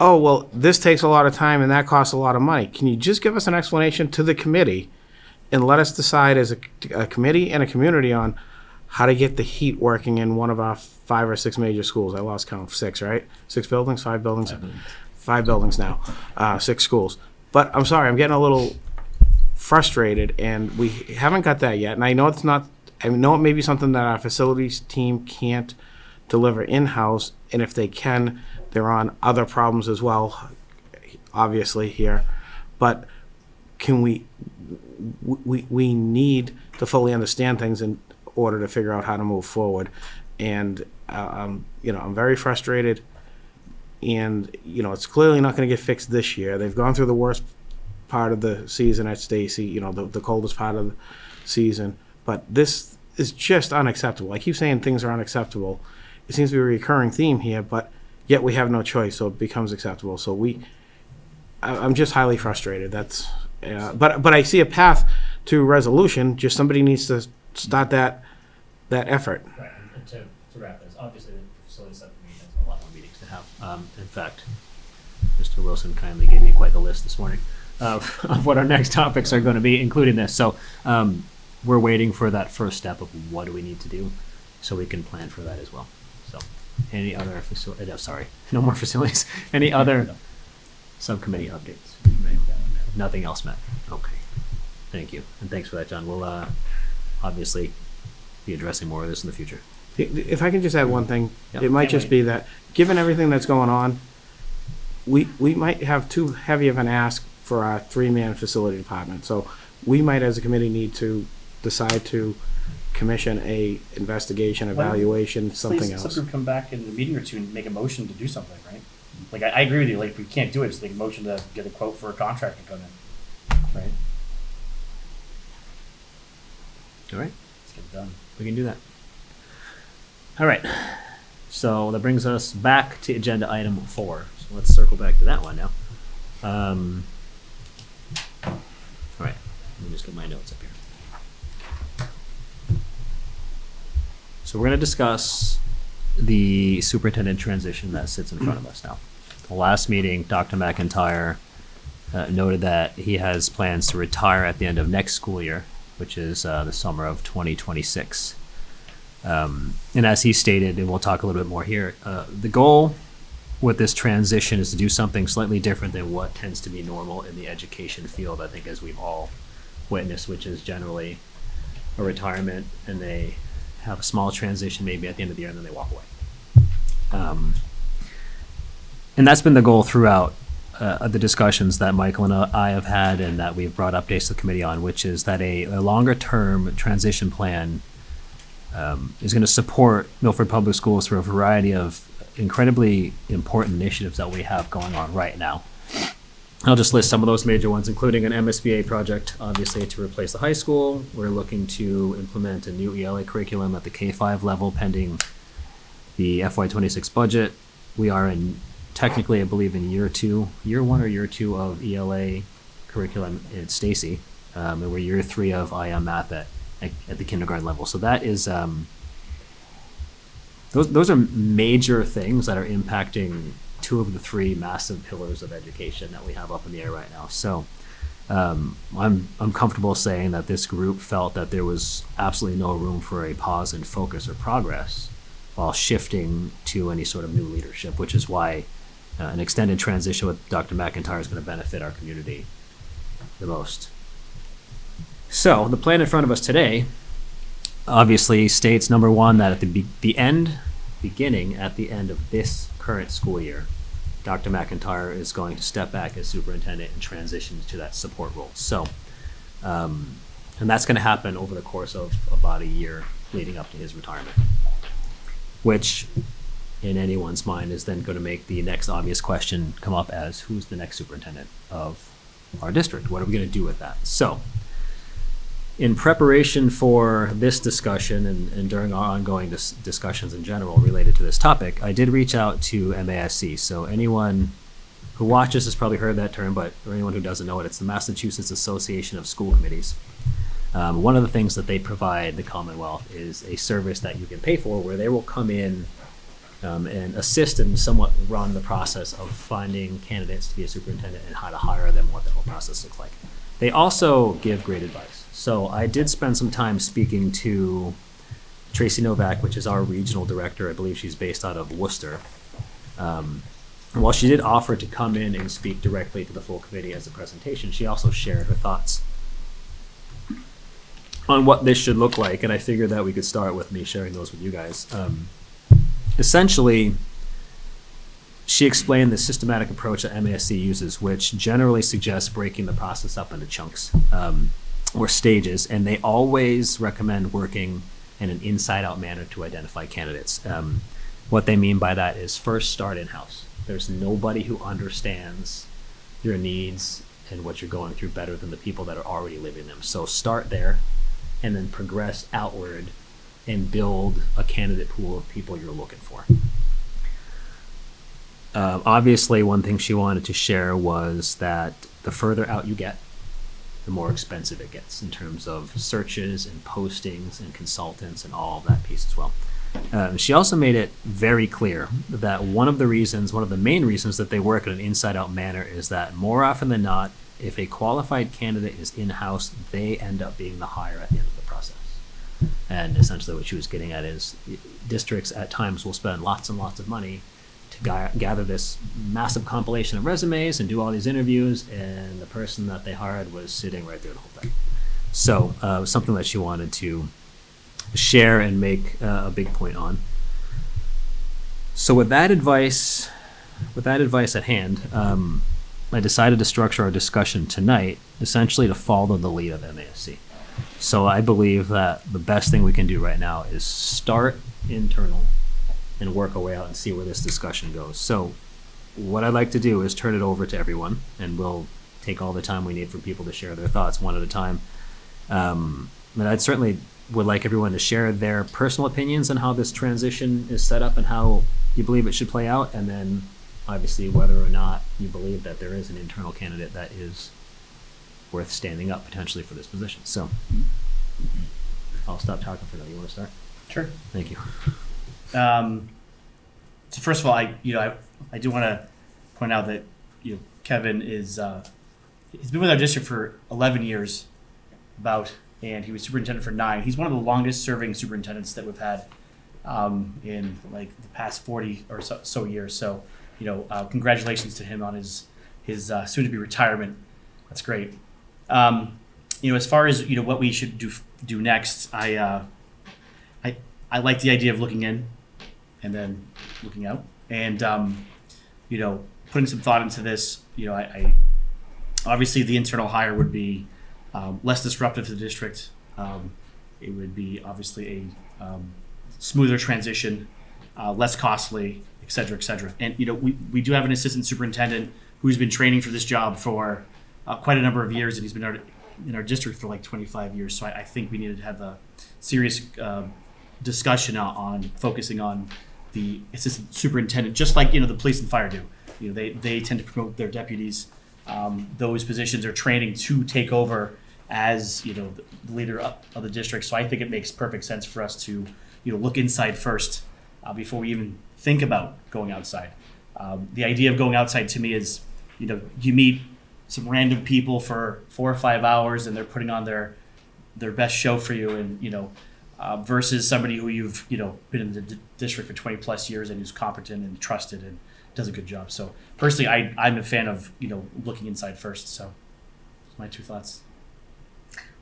oh, well, this takes a lot of time and that costs a lot of money. Can you just give us an explanation to the committee and let us decide as a committee and a community on how to get the heat working in one of our 5 or 6 major schools? I lost count. 6, right? 6 buildings, 5 buildings? 5 buildings now, 6 schools. But I'm sorry, I'm getting a little frustrated, and we haven't got that yet. And I know I know it may be something that our facilities team can't deliver in-house, and if they can, they're on other problems as well, obviously here. But can we need to fully understand things in order to figure out how to move forward. And I'm very frustrated, and it's clearly not going to get fixed this year. They've gone through the worst part of the season at Stacy, the coldest part of the season. but this is just unacceptable. I keep saying things are unacceptable. It seems to be a recurring theme here, but yet we have no choice, so it becomes acceptable. So I'm just highly frustrated. That's, but I see a path to resolution. Just somebody needs to start that effort. Right, and to wrap this, obviously the facility subcommittee has a lot more meetings to have. In fact, Mr. Wilson kindly gave me quite the list this morning of what our next topics are going to be, including this. So we're waiting for that first step of what do we need to do so we can plan for that as well. So any other sorry, no more facilities. Any other subcommittee updates? Nothing else, Matt? Okay. Thank you. And thanks for that, John. We'll obviously be addressing more of this in the future. If I can just add one thing, Yep. it might just be that, given everything that's going on, we might have too heavy of an ask for our 3-man facility department. So we might, as a committee, need to decide to commission a investigation, evaluation, something else. Something come back in a meeting or two and make a motion to do something, right? Like, I agree with you, like, if we can't do it, just make a motion to get a quote for a contract to come in, right? All right. Let's get it done. We can do that. All right. So that brings us back to agenda item 4. So let's circle back to that one now. All right. Let me just get my notes up here. So we're going to discuss the superintendent transition that sits in front of us now. The last meeting, Dr. McIntyre noted that he has plans to retire at the end of next school year, which is the summer of 2026. And as he stated, and we'll talk a little bit more here, the goal with this transition is to do something slightly different than what tends to be normal in the education field, I think, as we've all witnessed, which is generally a retirement and they have a small transition maybe at the end of the year and then they walk away. And that's been the goal throughout the discussions that Michael and I have had and that we've brought updates to the committee on, which is that a longer term transition plan is going to support Milford Public Schools through a variety of incredibly important initiatives that we have going on right now. I'll just list some of those major ones, including an MSBA project, obviously, to replace the high school. We're looking to implement a new ELA curriculum at the K-5 level pending the FY26 budget. We are in, technically, I believe, in year 1 or year 2 of ELA curriculum at Stacy, and we're year 3 of IM math at the kindergarten level. So that is, those are major things that are impacting 2 of the 3 massive pillars of education that we have up in the air right now. So I'm comfortable saying that this group felt that there was absolutely no room for a pause in focus or progress while shifting to any sort of new leadership, which is why an extended transition with Dr. McIntyre is going to benefit our community the most. So the plan in front of us today obviously states, number 1, that at beginning at the end of this current school year, Dr. McIntyre is going to step back as superintendent and transition to that support role. So, and that's going to happen over the course of about a year leading up to his retirement, which in anyone's mind is then going to make the next obvious question come up as, who's the next superintendent of our district? What are we going to do with that? So, in preparation for this discussion and during our ongoing discussions in general related to this topic, I did reach out to MASC. So anyone who watches has probably heard that term, but for anyone who doesn't know it, it's the Massachusetts Association of School Committees. One of the things that they provide the Commonwealth is a service that you can pay for where they will come in and assist and somewhat run the process of finding candidates to be a superintendent and how to hire them, what the whole process looks like. They also give great advice. So I did spend some time speaking to Tracy Novak, which is our regional director. I believe she's based out of Worcester. While she did offer to come in and speak directly to the full committee as a presentation, she also shared her thoughts on what this should look like. And I figured that we could start with me sharing those with you guys. Essentially, she explained the systematic approach that MASC uses, which generally suggests breaking the process up into chunks or stages, and they always recommend working in an inside-out manner to identify candidates. What they mean by that is first start in-house. There's nobody who understands your needs and what you're going through better than the people that are already living them. So start there and then progress outward and build a candidate pool of people you're looking for. Obviously, one thing she wanted to share was that the further out you get, the more expensive it gets in terms of searches and postings and consultants and all of that piece as well. She also made it very clear that one of the main reasons that they work in an inside-out manner is that more often than not, if a qualified candidate is in-house, they end up being the hire at the end of the process. And essentially what she was getting at is districts at times will spend lots and lots of money to gather this massive compilation of resumes and do all these interviews, and the person that they hired was sitting right there the whole time. So something that she wanted to share and make a big point on. So with that advice at hand, I decided to structure our discussion tonight essentially to follow the lead of MASC. So I believe that the best thing we can do right now is start internal and work our way out and see where this discussion goes. So what I'd like to do is turn it over to everyone, and we'll take all the time we need for people to share their thoughts one at a time. And I'd certainly would like everyone to share their personal opinions on how this transition is set up and how you believe it should play out, and then obviously whether or not you believe that there is an internal candidate that is worth standing up potentially for this position. So I'll stop talking for now. You want to start? Sure. Thank you. So first of all, I do want to point out that Kevin is he's been with our district for 11 years, and he was superintendent for 9. He's one of the longest serving superintendents that we've had in like the past 40 or so years. So congratulations to him on his soon to be retirement. That's great. As far as what we should do next, I like the idea of looking in and then looking out, and putting some thought into this. I obviously the internal hire would be less disruptive to the district. It would be obviously a smoother transition, less costly, et cetera, et cetera. And we do have an assistant superintendent who's been training for this job for quite a number of years, and he's been in our district for like 25 years. So I think we needed to have a serious discussion on focusing on the assistant superintendent, just like the police and fire do. They tend to promote their deputies. Those positions are training to take over as the leader of the district. So I think it makes perfect sense for us to look inside first before we even think about going outside. The idea of going outside to me is you meet some random people for 4 or 5 hours and they're putting on their best show for you, and versus somebody who you've been in the district for 20 plus years and who's competent and trusted and does a good job. So personally, I'm a fan of looking inside first. So that's my 2 thoughts.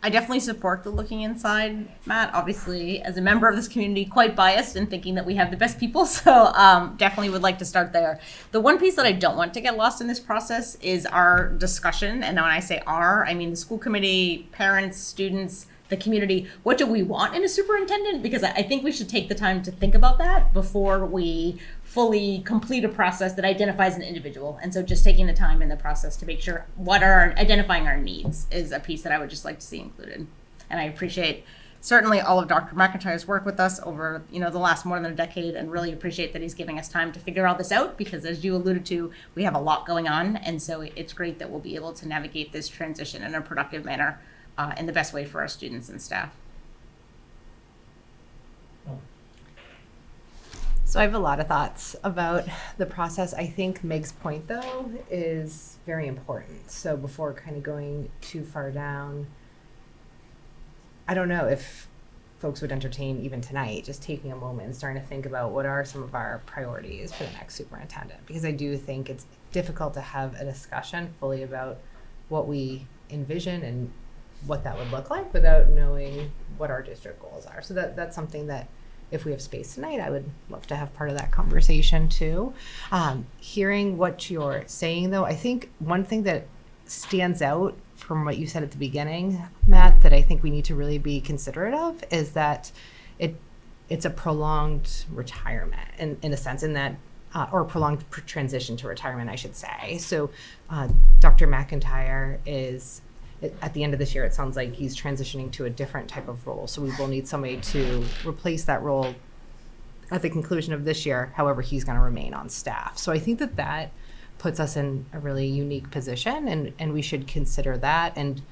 I definitely support the looking inside, Matt. Obviously, as a member of this community, quite biased in thinking that we have the best people. So definitely would like to start there. The one piece that I don't want to get lost in this process is our discussion. And when I say our, I mean the school committee, parents, students, the community. What do we want in a superintendent? Because I think we should take the time to think about that before we fully complete a process that identifies an individual. And so just taking the time in the process to make sure identifying our needs is a piece that I would just like to see included. And I appreciate certainly all of Dr. McIntyre's work with us over the last more than a decade, and really appreciate that he's giving us time to figure all this out, because as you alluded to, we have a lot going on. And so it's great that we'll be able to navigate this transition in a productive manner in the best way for our students and staff. So I have a lot of thoughts about the process. I think Meg's point, though, is very important. So before kind of going too far down, I don't know if folks would entertain even tonight just taking a moment and starting to think about what are some of our priorities for the next superintendent. Because I do think it's difficult to have a discussion fully about what we envision and what that would look like without knowing what our district goals are. So that's something that, if we have space tonight, I would love to have part of that conversation too. Hearing what you're saying, though, I think one thing that stands out from what you said at the beginning, Matt, that I think we need to really be considerate of is that it's a prolonged retirement in a sense, in that or prolonged transition to retirement, I should say. So Dr. McIntyre is at the end of this year, it sounds like he's transitioning to a different type of role. So we will need somebody to replace that role at the conclusion of this year. However, he's going to remain on staff. So I think that that puts us in a really unique position, and we should consider that and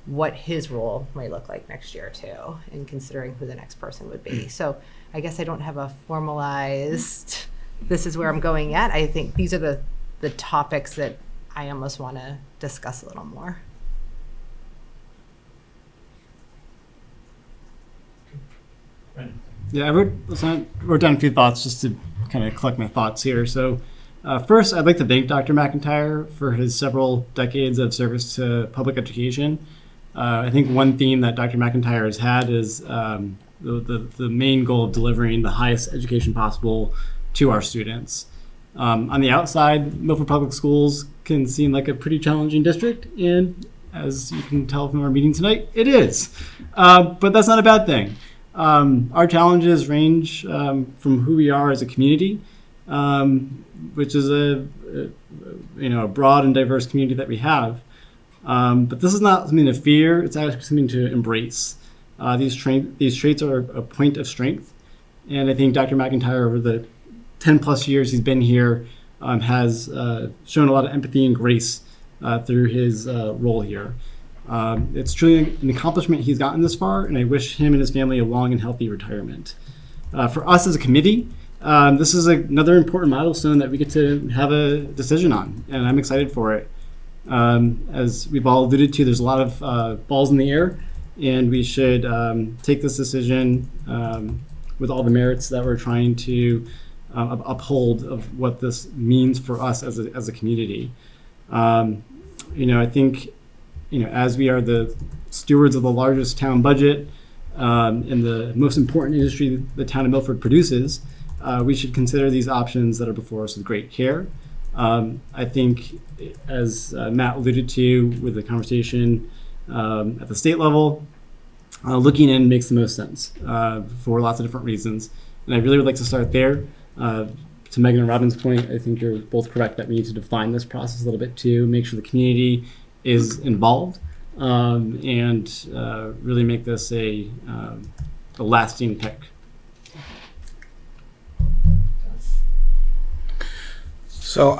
what his role might look like next year too, and considering who the next person would be. So I guess I don't have a formalized, this is where I'm going yet. I think these are the topics that I almost want to discuss a little more. Yeah, I wrote down a few thoughts just to kind of collect my thoughts here. So, first, I'd like to thank Dr. McIntyre for his several decades of service to public education. I think one theme that Dr. McIntyre has had is the main goal of delivering the highest education possible to our students. On the outside, Milford Public Schools can seem like a pretty challenging district, and as you can tell from our meeting tonight, it is. But that's not a bad thing. Our challenges range from who we are as a community, which is a broad and diverse community that we have. But this is not something to fear; it's actually something to embrace. These traits are a point of strength, and I think Dr. McIntyre, over the 10 plus years he's been here, has shown a lot of empathy and grace through his role here. It's truly an accomplishment he's gotten this far, and I wish him and his family a long and healthy retirement. For us as a committee, this is another important milestone that we get to have a decision on, and I'm excited for it. As we've all alluded to, there's a lot of balls in the air, and we should take this decision with all the merits that we're trying to uphold of what this means for us as a community. I think, as we are the stewards of the largest town budget and the most important industry the town of Milford produces, we should consider these options that are before us with great care. I think, as Matt alluded to with the conversation at the state level, looking in makes the most sense for lots of different reasons. And I really would like to start there. To Megan and Robin's point, I think you're both correct that we need to define this process a little bit too, make sure the community is involved, and really make this a lasting pick. So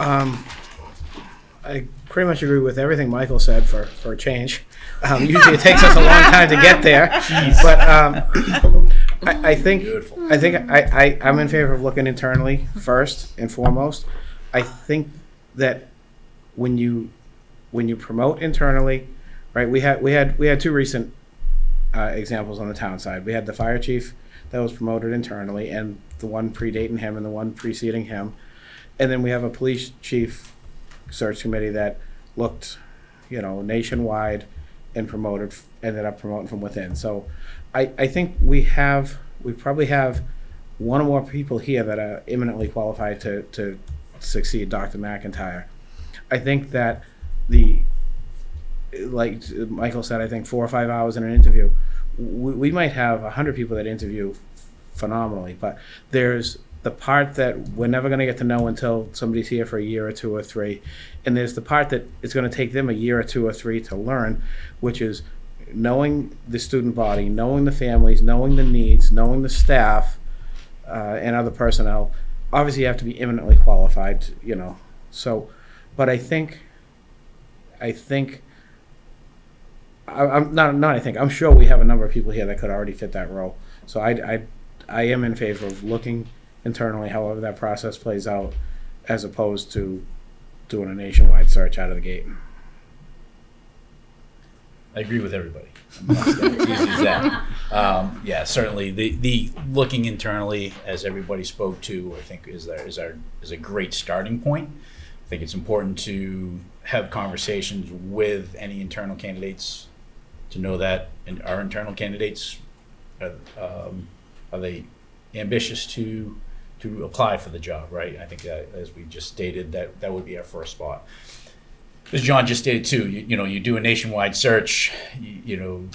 I pretty much agree with everything Michael said for a change. Usually it takes us a long time to get there, but I think I'm in favor of looking internally first and foremost. I think that when you promote internally, right? We had two recent examples on the town side. We had the fire chief that was promoted internally, and the one predating him and the one preceding him, and then we have a police chief search committee that looked, nationwide and ended up promoting from within. So I think we probably have one or more people here that are eminently qualified to succeed Dr. McIntyre. I think that like Michael said, I think 4 or 5 hours in an interview, we might have 100 people that interview phenomenally, but there's the part that we're never going to get to know until somebody's here for a year or 2 or 3. And there's the part that it's going to take them a year or 2 or 3 to learn, which is knowing the student body, knowing the families, knowing the needs, knowing the staff, and other personnel. Obviously, you have to be eminently qualified, So, but I'm sure we have a number of people here that could already fit that role. So I am in favor of looking internally, however that process plays out, as opposed to doing a nationwide search out of the gate. I agree with everybody. It's easy as that. Certainly the looking internally, as everybody spoke to, I think is a great starting point. I think it's important to have conversations with any internal candidates to know that our internal candidates are they ambitious to apply for the job, right? I think that, as we just stated, that would be our first spot. As John just stated too, you do a nationwide search, you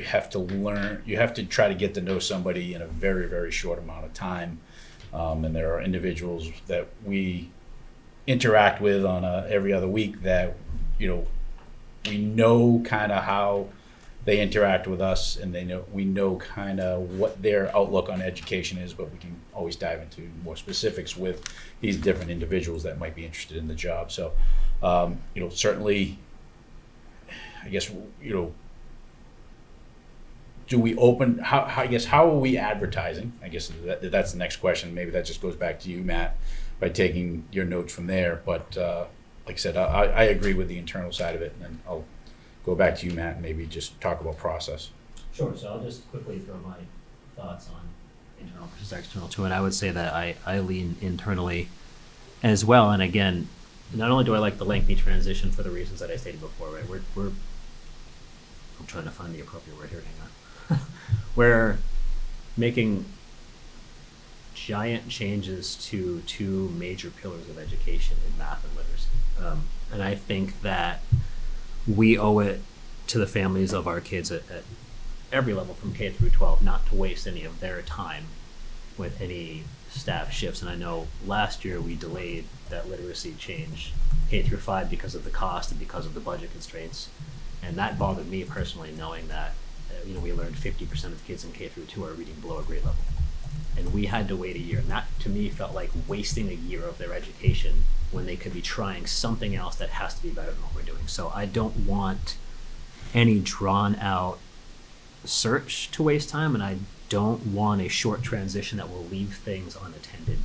have to learn, you have to try to get to know somebody in a very, very short amount of time. And there are individuals that we interact with on every other week that, we know kind of how they interact with us, and we know kind of what their outlook on education is, but we can always dive into more specifics with these different individuals that might be interested in the job. So, certainly, I guess, do we open, how are we advertising? I guess that's the next question. Maybe that just goes back to you, Matt, by taking your notes from there. But like I said, I agree with the internal side of it, and then I'll go back to you, Matt, and maybe just talk about process. Sure, so I'll just quickly throw my thoughts on internal versus external too, and I would say that I lean internally as well. And again, not only do I like the lengthy transition for the reasons that I stated before, right? I'm trying to find the appropriate word here, hang on. We're making giant changes to two major pillars of education in math and literacy. And I think that we owe it to the families of our kids at every level from K through 12 not to waste any of their time with any staff shifts. And I know last year we delayed that literacy change K through 5 because of the cost and because of the budget constraints. And that bothered me personally, knowing that we learned 50% of kids in K through 2 are reading below a grade level. And we had to wait a year. And that to me felt like wasting a year of their education when they could be trying something else that has to be better than what we're doing. So I don't want any drawn out search to waste time, and I don't want a short transition that will leave things unattended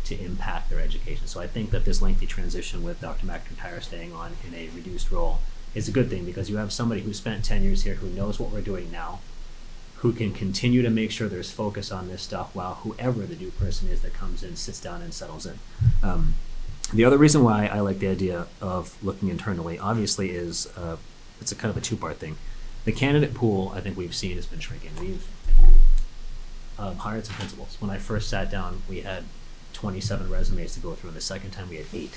to impact their education. So I think that this lengthy transition with Dr. McIntyre staying on in a reduced role is a good thing, because you have somebody who spent 10 years here, who knows what we're doing now, who can continue to make sure there's focus on this stuff while whoever the new person is that comes in sits down and settles in. The other reason why I like the idea of looking internally, obviously, is it's a kind of a two-part thing. The candidate pool, I think we've seen, has been shrinking. We've hired some principals. When I first sat down, we had 27 resumes to go through, and the second time we had 8.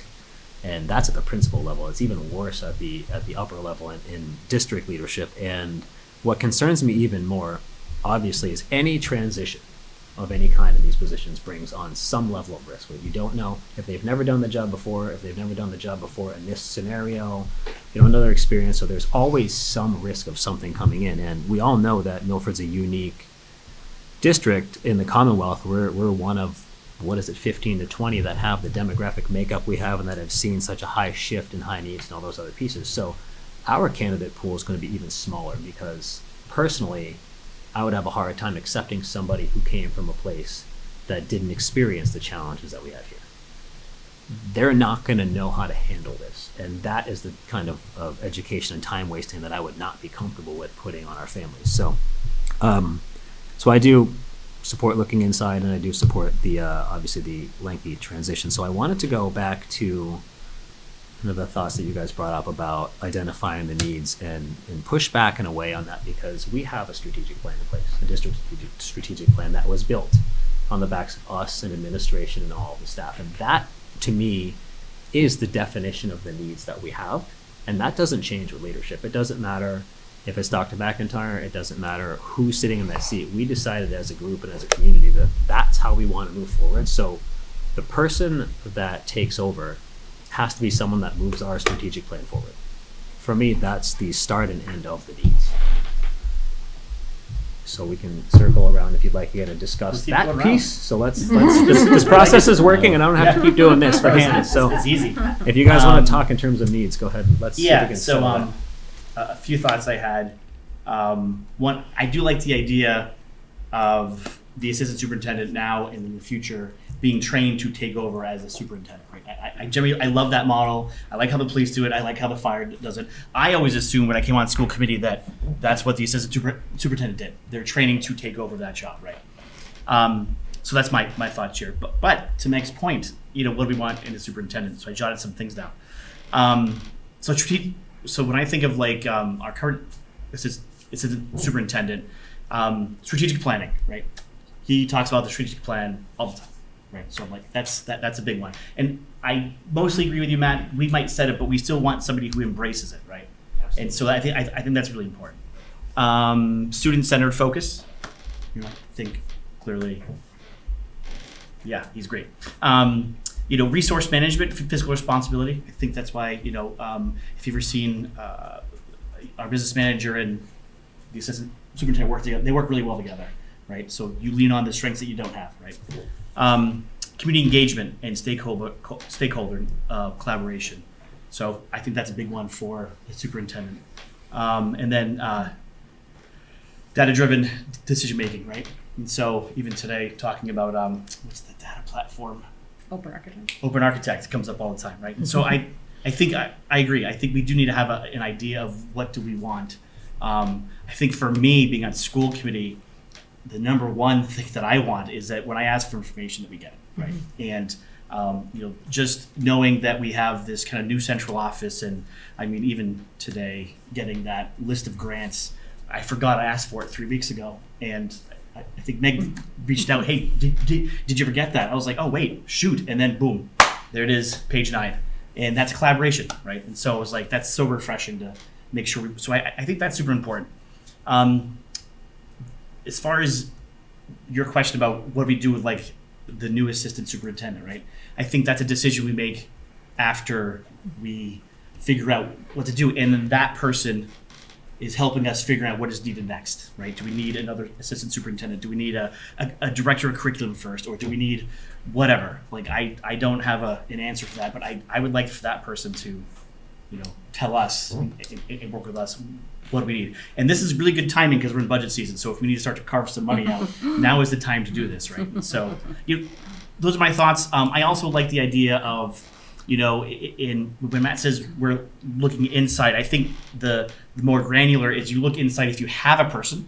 And that's at the principal level. It's even worse at the upper level in district leadership. And what concerns me even more, obviously, is any transition of any kind in these positions brings on some level of risk. Where you don't know if they've never done the job before, if they've never done the job before in this scenario, another experience. So there's always some risk of something coming in. And we all know that Milford's a unique district in the Commonwealth. We're one of, 15 to 20 that have the demographic makeup we have and that have seen such a high shift in high needs and all those other pieces. So our candidate pool is going to be even smaller, because personally, I would have a hard time accepting somebody who came from a place that didn't experience the challenges that we have here. They're not going to know how to handle this. And that is the kind of education and time wasting that I would not be comfortable with putting on our families. So I do support looking inside, and I do support the obviously the lengthy transition. So I wanted to go back to the thoughts that you guys brought up about identifying the needs and push back in a way on that, because we have a strategic plan in place, a district strategic plan that was built on the backs of us and administration and all of the staff. And that, to me, is the definition of the needs that we have. And that doesn't change with leadership. It doesn't matter if it's Dr. McIntyre, it doesn't matter who's sitting in that seat. We decided as a group and as a community that that's how we want to move forward. So the person that takes over has to be someone that moves our strategic plan forward. For me, that's the start and end of the needs. So we can circle around if you'd like again and discuss Let's keep that going piece. So let's this process is working, and I don't have to keep doing this for Hannah. So It's easy. if you guys want to talk in terms of needs, go ahead and let's see if we Yeah, can so settle that. a few thoughts I had. One, I do like the idea of the assistant superintendent now and in the future being trained to take over as a superintendent. Right? I generally love that model. I like how the police do it. I like how the fire does it. I always assumed when I came on school committee that that's what the assistant superintendent did. They're training to take over that job, right? So that's my thoughts here. But to Meg's point, what do we want in a superintendent? So I jotted some things down. So when I think of like our current assistant superintendent, strategic planning, right? He talks about the strategic plan all the time, right? So I'm like, that's a big one. And I mostly agree with you, Matt. We might set it, but we still want somebody who embraces it, right? Absolutely. And so I think that's really important. Student-centered focus. I think clearly, yeah, he's great. Resource management, fiscal responsibility. I think that's why, if you've ever seen our business manager and the assistant superintendent work together. They work really well together, right? So you lean on the strengths that you don't have, right? Community engagement and stakeholder collaboration. So I think that's a big one for the superintendent. And then data-driven decision-making, right? And so even today, talking about, what's the data platform? Open architecture. Open Architect comes up all the time, right? And so I think I agree. I think we do need to have an idea of what do we want. I think for me, being on school committee, the number one thing that I want is that when I ask for information that we get it, right? And just knowing that we have this kind of new central office, and I mean, even today, getting that list of grants, I forgot I asked for it 3 weeks ago, and I think Meg reached out, hey, did you ever get that? I was like, oh, wait, shoot. And then boom, there it is, page 9. And that's collaboration, right? And so it was like, that's so refreshing to make sure. So I think that's super important. As far as your question about what we do with like the new assistant superintendent, right? I think that's a decision we make after we figure out what to do. And then that person is helping us figure out what is needed next, right? Do we need another assistant superintendent? Do we need a director of curriculum first? Or do we need whatever? Like, I don't have an answer for that, but I would like for that person to, tell us and work with us what do we need. And this is really good timing because we're in budget season. So if we need to start to carve some money out, now is the time to do this, right? So those are my thoughts. I also like the idea of, when Matt says we're looking inside, I think the more granular is you look inside if you have a person.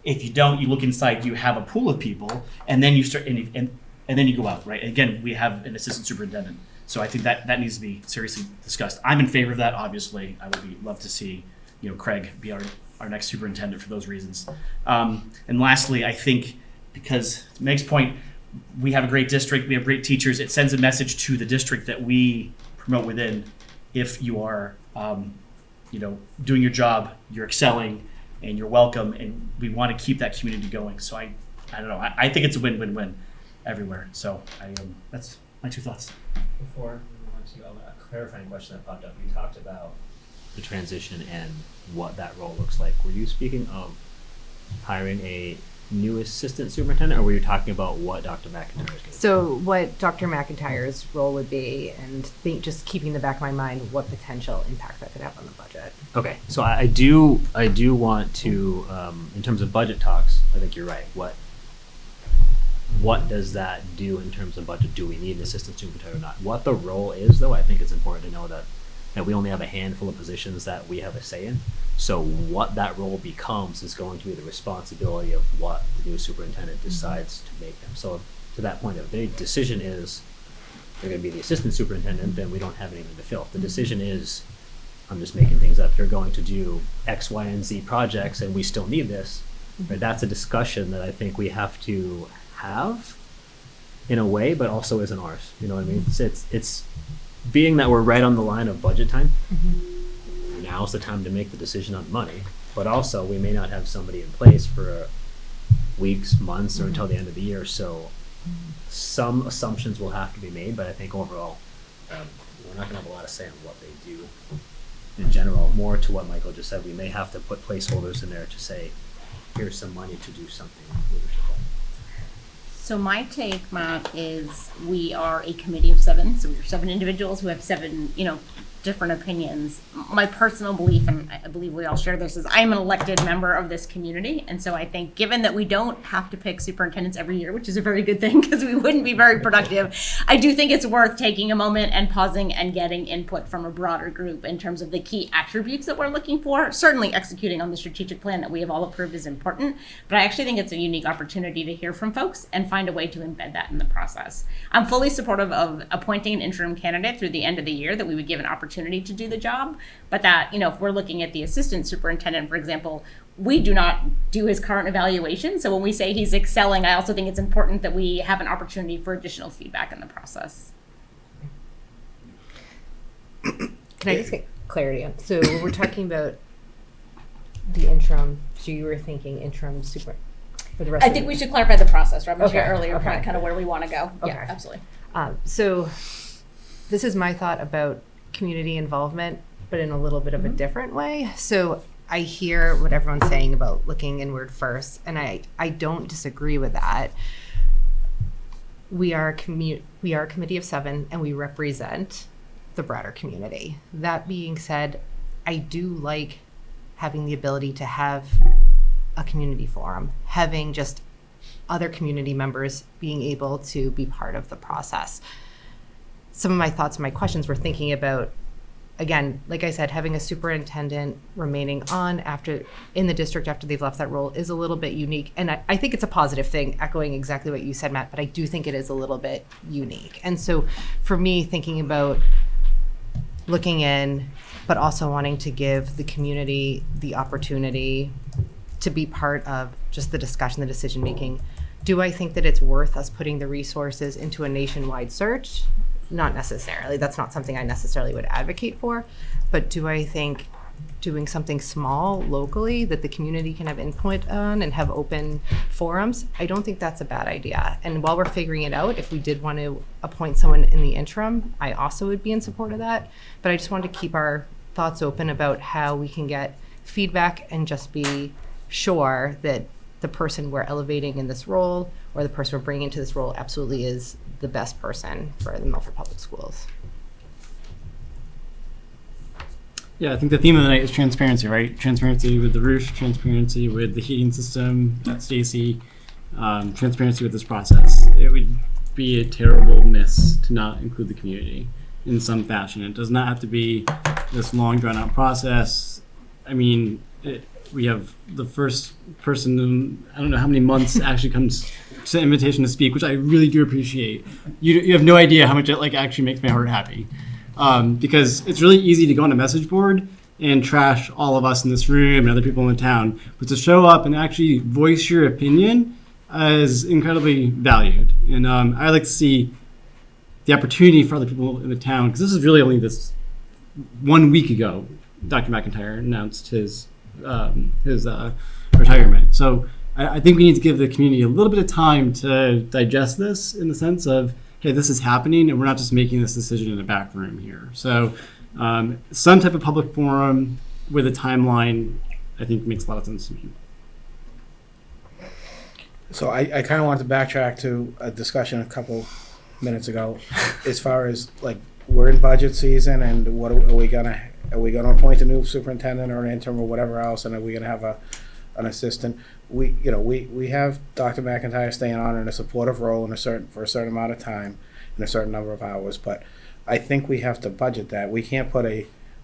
If you don't, you look inside, you have a pool of people, and then you start, and then you go out, right? Again, we have an assistant superintendent. So I think that needs to be seriously discussed. I'm in favor of that, obviously. I would love to see, Craig be our next superintendent for those reasons. And lastly, I think, because to Meg's point, we have a great district, we have great teachers. It sends a message to the district that we promote within. If you are, doing your job, you're excelling, and you're welcome, and we want to keep that community going. So I don't know. I think it's a win-win-win everywhere. So that's my 2 thoughts. Before we move on to a clarifying question that popped up, you talked about the transition and what that role looks like. Were you speaking of hiring a new assistant superintendent, or were you talking about what Dr. McIntyre is going to do? So what Dr. McIntyre's role would be, and just keeping in the back of my mind what potential impact that could have on the budget. Okay, so I do want to, in terms of budget talks, I think you're right. What does that do in terms of budget? Do we need an assistant superintendent or not? What the role is, though, I think it's important to know that we only have a handful of positions that we have a say in. So what that role becomes is going to be the responsibility of what the new superintendent decides to make them. So to that point, if the decision is they're going to be the assistant superintendent, then we don't have anything to fill. If the decision is, I'm just making things up, you're going to do X, Y, and Z projects and we still need this, right? That's a discussion that I think we have to have in a way, but also isn't ours. You know what I mean? It's being that we're right on the line of budget time. Now's the time to make the decision on money, but also we may not have somebody in place for weeks, months, or until the end of the year. So some assumptions will have to be made, but I think overall, we're not gonna have a lot of say on what they do in general. More to what Michael just said, we may have to put placeholders in there to say, here's some money to do something leadership-wise. So my take, Matt, is we are a committee of 7. So we're 7 individuals who have 7, different opinions. My personal belief, and I believe we all share this, is I'm an elected member of this community. And so I think given that we don't have to pick superintendents every year, which is a very good thing because we wouldn't be very productive, I do think it's worth taking a moment and pausing and getting input from a broader group in terms of the key attributes that we're looking for. Certainly executing on the strategic plan that we have all approved is important, but I actually think it's a unique opportunity to hear from folks and find a way to embed that in the process. I'm fully supportive of appointing an interim candidate through the end of the year that we would give an opportunity to do the job, but that, if we're looking at the assistant superintendent, for example, we do not do his current evaluation. So when we say he's excelling, I also think it's important that we have an opportunity for additional feedback in the process. Can I just get clarity on? So when we're talking about the interim, so you were thinking interim super for the rest I think we should clarify the process, right? Okay, Your earlier okay. point, kind of where we want to go. Okay. Yeah, absolutely. So this is my thought about community involvement but in a little bit of a different way. So I hear what everyone's saying about looking inward first, and I don't disagree with that. We are a committee of 7, and we represent the broader community. That being said, I do like having the ability to have a community forum, having just other community members being able to be part of the process. Some of my thoughts and my questions were thinking about, again, like I said, having a superintendent remaining on in the district after they've left that role is a little bit unique. And I think it's a positive thing, echoing exactly what you said, Matt, but I do think it is a little bit unique. And so for me, thinking about looking in, but also wanting to give the community the opportunity to be part of just the discussion, the decision making, do I think that it's worth us putting the resources into a nationwide search? Not necessarily. That's not something I necessarily would advocate for. But do I think doing something small locally that the community can have input on and have open forums? I don't think that's a bad idea. And while we're figuring it out, if we did want to appoint someone in the interim, I also would be in support of that. But I just wanted to keep our thoughts open about how we can get feedback and just be sure that the person we're elevating in this role or the person we're bringing into this role absolutely is the best person for the Milford Public Schools. Yeah, I think the theme of the night is transparency, right? Transparency with the roof, transparency with the heating system at Stacy, transparency with this process. It would be a terrible miss to not include the community in some fashion. It does not have to be this long, drawn-out process. I mean, we have the first person in, I don't know how many months actually comes to the invitation to speak, which I really do appreciate. You have no idea how much it actually makes my heart happy. Because it's really easy to go on a message board and trash all of us in this room and other people in the town, but to show up and actually voice your opinion is incredibly valued. And I like to see the opportunity for other people in the town, because this is really only this 1 week ago, Dr. McIntyre announced his retirement. So I think we need to give the community a little bit of time to digest this, in the sense of, hey, this is happening and we're not just making this decision in a back room here. So some type of public forum with a timeline, I think, makes a lot of sense to me. So I kind of wanted to backtrack to a discussion a couple minutes ago, as far as like we're in budget season and what are we gonna appoint a new superintendent or an interim or whatever else, and are we gonna have an assistant? We have Dr. McIntyre staying on in a supportive role for a certain amount of time in a certain number of hours, but I think we have to budget that. We can't put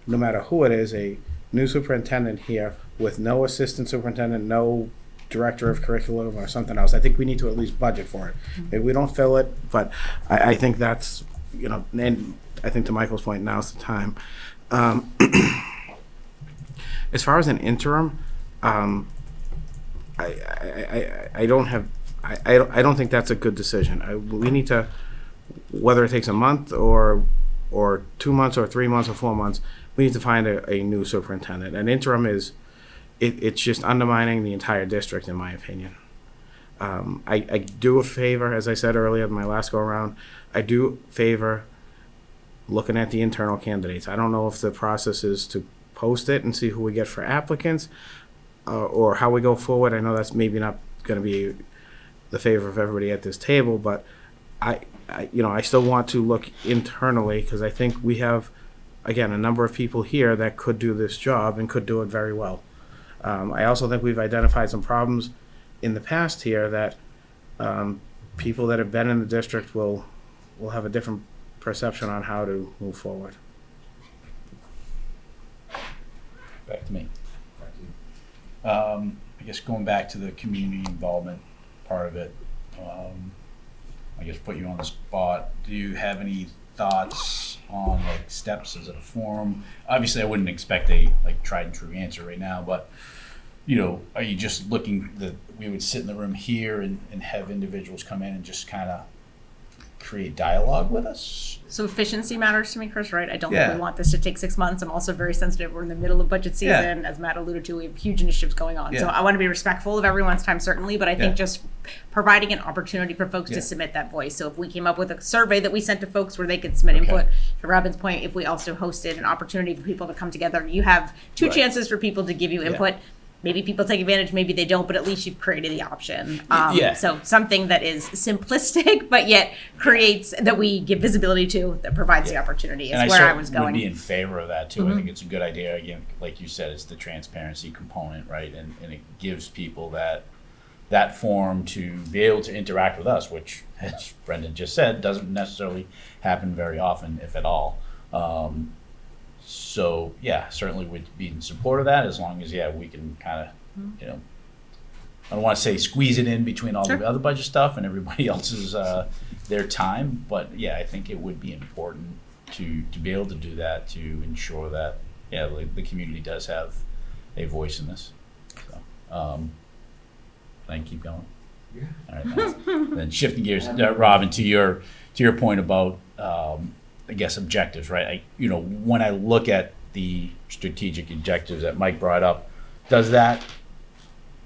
no matter who it is, a new superintendent here with no assistant superintendent, no director of curriculum or something else. I think we need to at least budget for it. Maybe we don't fill it, but I think that's, and I think to Michael's point, now's the time. As far as an interim, I don't think that's a good decision. We need to, whether it takes a month or 2 months or 3 months or 4 months, we need to find a new superintendent. An interim it's just undermining the entire district, in my opinion. I do a favor, as I said earlier in my last go around, I do favor looking at the internal candidates. I don't know if the process is to post it and see who we get for applicants, or how we go forward. I know that's maybe not going to be the favor of everybody at this table, but I still want to look internally, because I think we have, again, a number of people here that could do this job and could do it very well. I also think we've identified some problems in the past here that people that have been in the district will have a different perception on how to move forward. Back to me. I guess going back to the community involvement part of it, I guess put you on the spot. Do you have any thoughts on like steps? Is it a forum? Obviously, I wouldn't expect a tried and true answer right now, but are you just looking that we would sit in the room here and have individuals come in and just kind of create dialogue with us. So efficiency matters to me, Chris, right? I don't Yeah. think we want this to take 6 months. I'm also very sensitive. We're in the middle of budget Yeah. season. As Matt alluded to, we have huge initiatives going on. So Yeah. I want to be respectful of everyone's time, certainly, but I think Yeah. just providing an opportunity for folks Yeah. to submit that voice. So if we came up with a survey that we sent to folks where they could submit Okay. input, to Robin's point, if we also hosted an opportunity for people to come together, you have two Right. chances for people to give you Yeah. input. Maybe people take advantage, maybe they don't, but at least you've created the option. Yeah. So something that is simplistic, but yet creates, that we give visibility to, that provides the Yeah. opportunity is And where I certainly was would be going. in favor of that too. I think it's a good idea. Again, like you said, it's the transparency component, right? And it gives people that forum to be able to interact with us, which, as Brendan just said, doesn't necessarily happen very often, if at all. So yeah, certainly would be in support of that, as long as, yeah, we can kind of, you know, I don't want to say squeeze it in between all Sure. the other budget stuff and everybody else's, their time, but yeah, I think it would be important to be able to do that, to ensure that, yeah, the community does have a voice in this. So, can I keep going? Yeah. All right, thanks. Then shifting gears, Robin, to your point about, I guess, objectives, right? When I look at the strategic objectives that Mike brought up, does that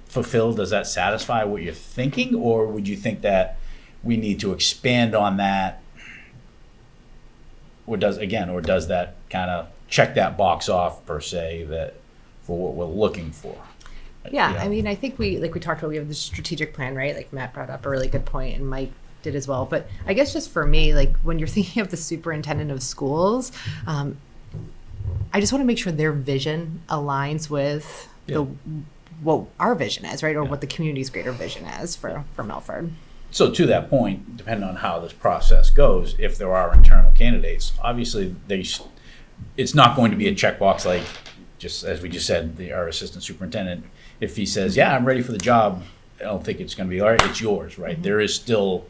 satisfy what you're thinking, or would you think that we need to expand on that? Or does that kind of check that box off, per se, that for what we're looking for? Yeah, I mean, I think we talked about, we have the strategic plan, right? Like Matt brought up a really good point, and Mike did as well. But I guess just for me, like when you're thinking of the superintendent of schools, I just want to make sure their vision aligns with what our vision is, right? Or what the community's greater vision is for Milford. So to that point, depending on how this process goes, if there are internal candidates, obviously it's not going to be a checkbox like, just as we just said, our assistant superintendent, if he says, yeah, I'm ready for the job, I don't think it's going to be, all right, it's yours, right? There is still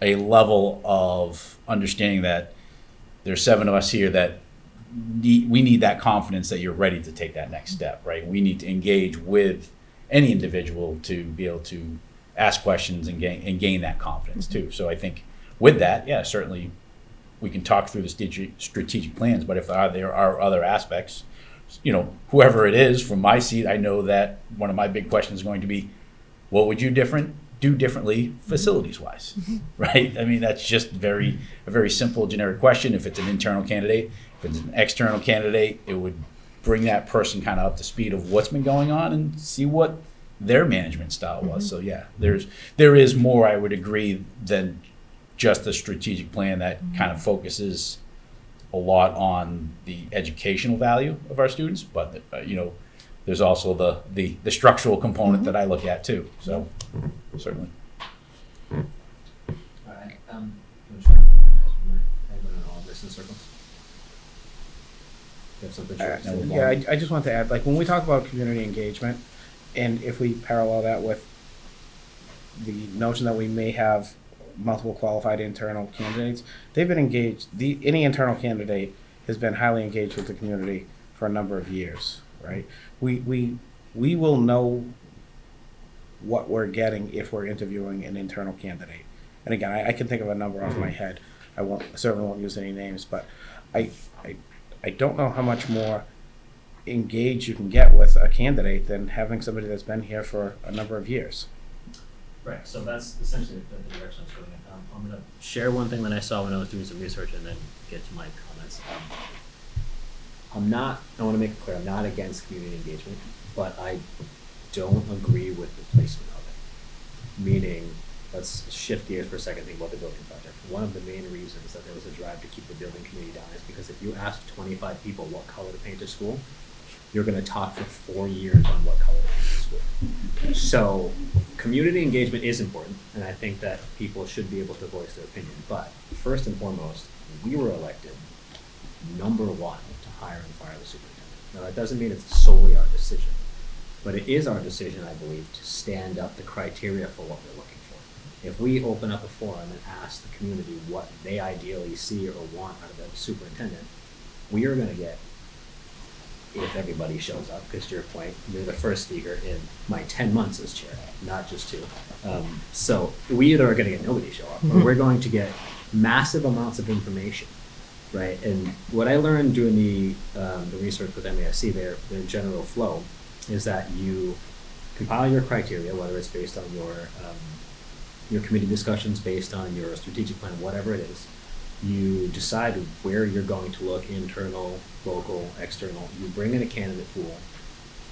a level of understanding that there's 7 of us here that we need that confidence that you're ready to take that next step, right? We need to engage with any individual to be able to ask questions and gain that confidence too. So I think with that, yeah, certainly we can talk through the strategic plans, but if there are other aspects, whoever it is, from my seat, I know that one of my big questions is going to be, what would you do differently facilities-wise, right? I mean, that's just a very simple, generic question. If it's an internal candidate, if it's an external candidate, it would bring that person kind of up to speed of what's been going on and see what their management style was. So yeah, there is more, I would agree, than just a strategic plan that kind of focuses a lot on the educational value of our students, but there's also the structural component that I look at too. So certainly. All right. I'm trying to everyone in all this in circles. You have something short to say? Yeah, I just want to add, like, when we talk about community engagement, and if we parallel that with the notion that we may have multiple qualified internal candidates, they've been engaged, any internal candidate has been highly engaged with the community for a number of years, right? We will know what we're getting if we're interviewing an internal candidate. And again, I can think of a number off my head. Certainly won't use any names, but I don't know how much more engaged you can get with a candidate than having somebody that's been here for a number of years. Right, so that's essentially the direction I was going in. I'm going to share one thing that I saw when I was doing some research and then get to my comments. I want to make it clear, I'm not against community engagement, but I don't agree with the placement of it. Meaning, let's shift gears for a second and think about the building project. One of the main reasons that there was a drive to keep the building committee down is because if you ask 25 people what color to paint a school, you're going to talk for 4 years on what color to paint a school. So community engagement is important, and I think that people should be able to voice their opinion. But first and foremost, we were elected number 1 to hire and fire the superintendent. Now that doesn't mean it's solely our decision, but it is our decision, I believe, to stand up the criteria for what we're looking for. If we open up a forum and ask the community what they ideally see or want out of the superintendent, we are going to get, if everybody shows up, because to your point, you're the first speaker in my 10 months as chair, not just 2. So we either are going to get nobody show up, or we're going to get massive amounts of information, right? And what I learned doing the research with MASC, their general flow, is that you compile your criteria, whether it's based on your committee discussions, based on your strategic plan, whatever it is. You decide where you're going to look, internal, local, external. You bring in a candidate pool,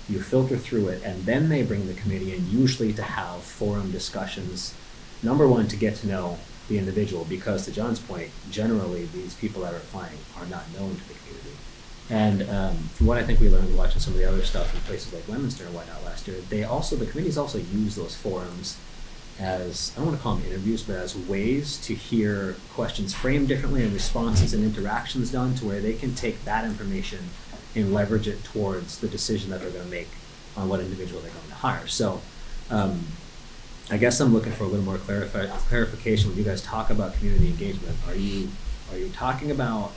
you filter through it, and then they bring the committee in, usually to have forum discussions. Number one, to get to know the individual, because to John's point, generally these people that are applying are not known to the community. And from what I think we learned watching some of the other stuff in places like Leominster and whatnot last year, the committees also use those forums as, I don't want to call them interviews, but as ways to hear questions framed differently and responses and interactions done, to where they can take that information and leverage it towards the decision that they're going to make on what individual they're going to hire. So I guess I'm looking for a little more clarification when you guys talk about community engagement. Are you talking about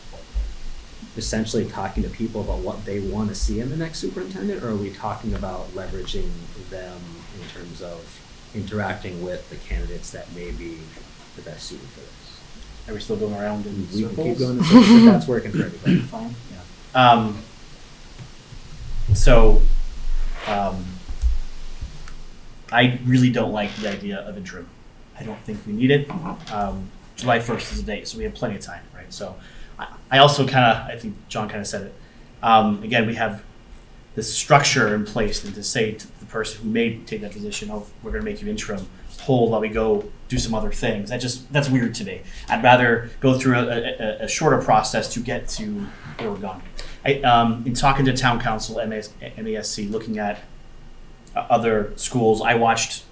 essentially talking to people about what they want to see in the next superintendent, or are we talking about leveraging them in terms of interacting with the candidates that may be the best suited for this? Are we still going around in We circles? can keep going in circles if that's working for everybody. Fine. Yeah. So, I really don't like the idea of interim. I don't think we need it. July 1st is the date, so we have plenty of time, right? So, I also I think John kind of said it. Again, we have this structure in place, and to say to the person who may take that position, oh, we're going to make you interim, hold while we go do some other things. That's weird to me. I'd rather go through a shorter process to get to where we're going. In talking to town council, MASC, looking at other schools, I watched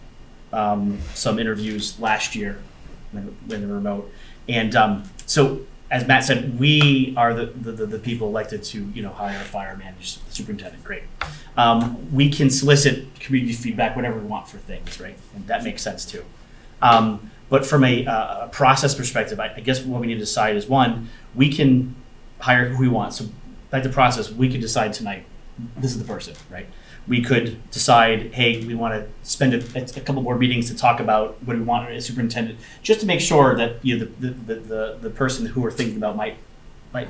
some interviews last year when they were remote, and so as Matt said, we are the people elected to hire, fire, manage, superintendent. Great. We can solicit community feedback, whatever we want for things, right? And that makes sense too. But from a process perspective, I guess what we need to decide is, one, we can hire who we want. So like the process, we could decide tonight, this is the person, right? We could decide, hey, we want to spend a couple more meetings to talk about what we want as superintendent, just to make sure that the person who we're thinking about might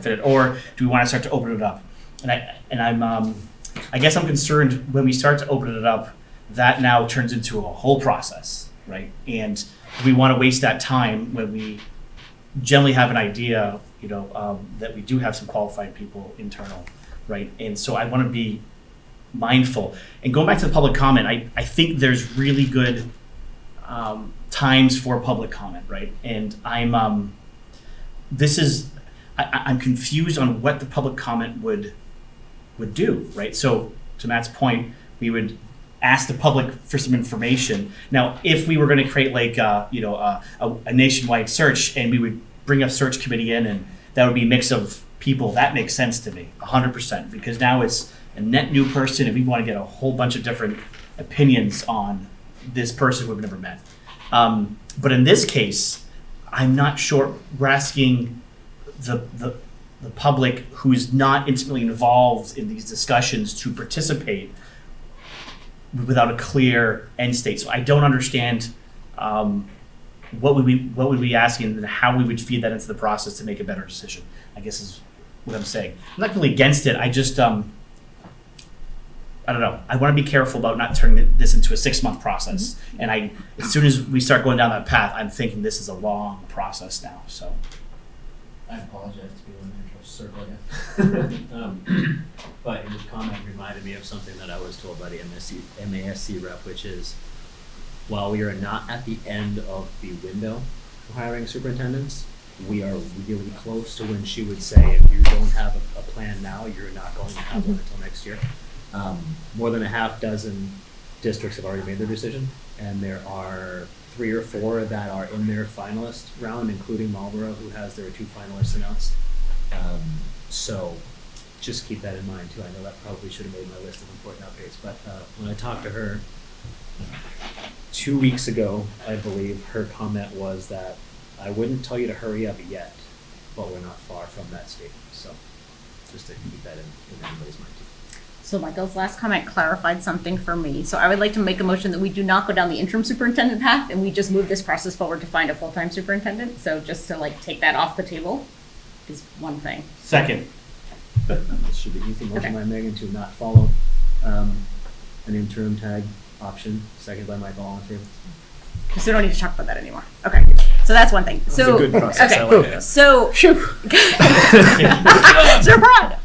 fit it, or do we want to start to open it up? I guess I'm concerned when we start to open it up, that now turns into a whole process, right? And we want to waste that time when we generally have an idea, that we do have some qualified people internal, right? And so I want to be mindful. And going back to the public comment, I think there's really good times for public comment, right? And I'm confused on what the public comment would do, right? So to Matt's point, we would ask the public for some information. Now, if we were going to create like a nationwide search, and we would bring a search committee in, and that would be a mix of people, that makes sense to me 100%, because now it's a net new person, and we want to get a whole bunch of different opinions on this person we've never met. But in this case, I'm not sure. We're asking the public who's not intimately involved in these discussions to participate without a clear end state. So I don't understand what would we be asking, and how we would feed that into the process to make a better decision, I guess is what I'm saying. I'm not really against it. I just I don't know. I want to be careful about not turning this into a 6-month process. And as soon as we start going down that path, I'm thinking this is a long process now. So I apologize to people in the interest circle again. But his comment reminded me of something that I was told by the MASC rep, which is, while we are not at the end of the window for hiring superintendents, we are really close to when she would say, if you don't have a plan now, you're not going to have one until next year. More than a half dozen districts have already made their decision, and there are 3 or 4 that are in their finalist round, including Marlborough, who has their 2 finalists announced. So just keep that in mind too. I know that probably should have made my list of important updates, but when I talked to her 2 weeks ago, I believe her comment was that I wouldn't tell you to hurry up yet, but we're not far from that statement. So just to keep that in everybody's mind too. So Michael's last comment clarified something for me. So I would like to make a motion that we do not go down the interim superintendent path and we just move this process forward to find a full-time superintendent. So just to like take that off the table is one thing. Second. This should be easy. Motion Okay. by Megan to not follow an interim tag option, second by Michael, all in favor. So we don't need to talk about that anymore. Okay. So that's one thing. So, Good process, I okay. like that. So, surprise.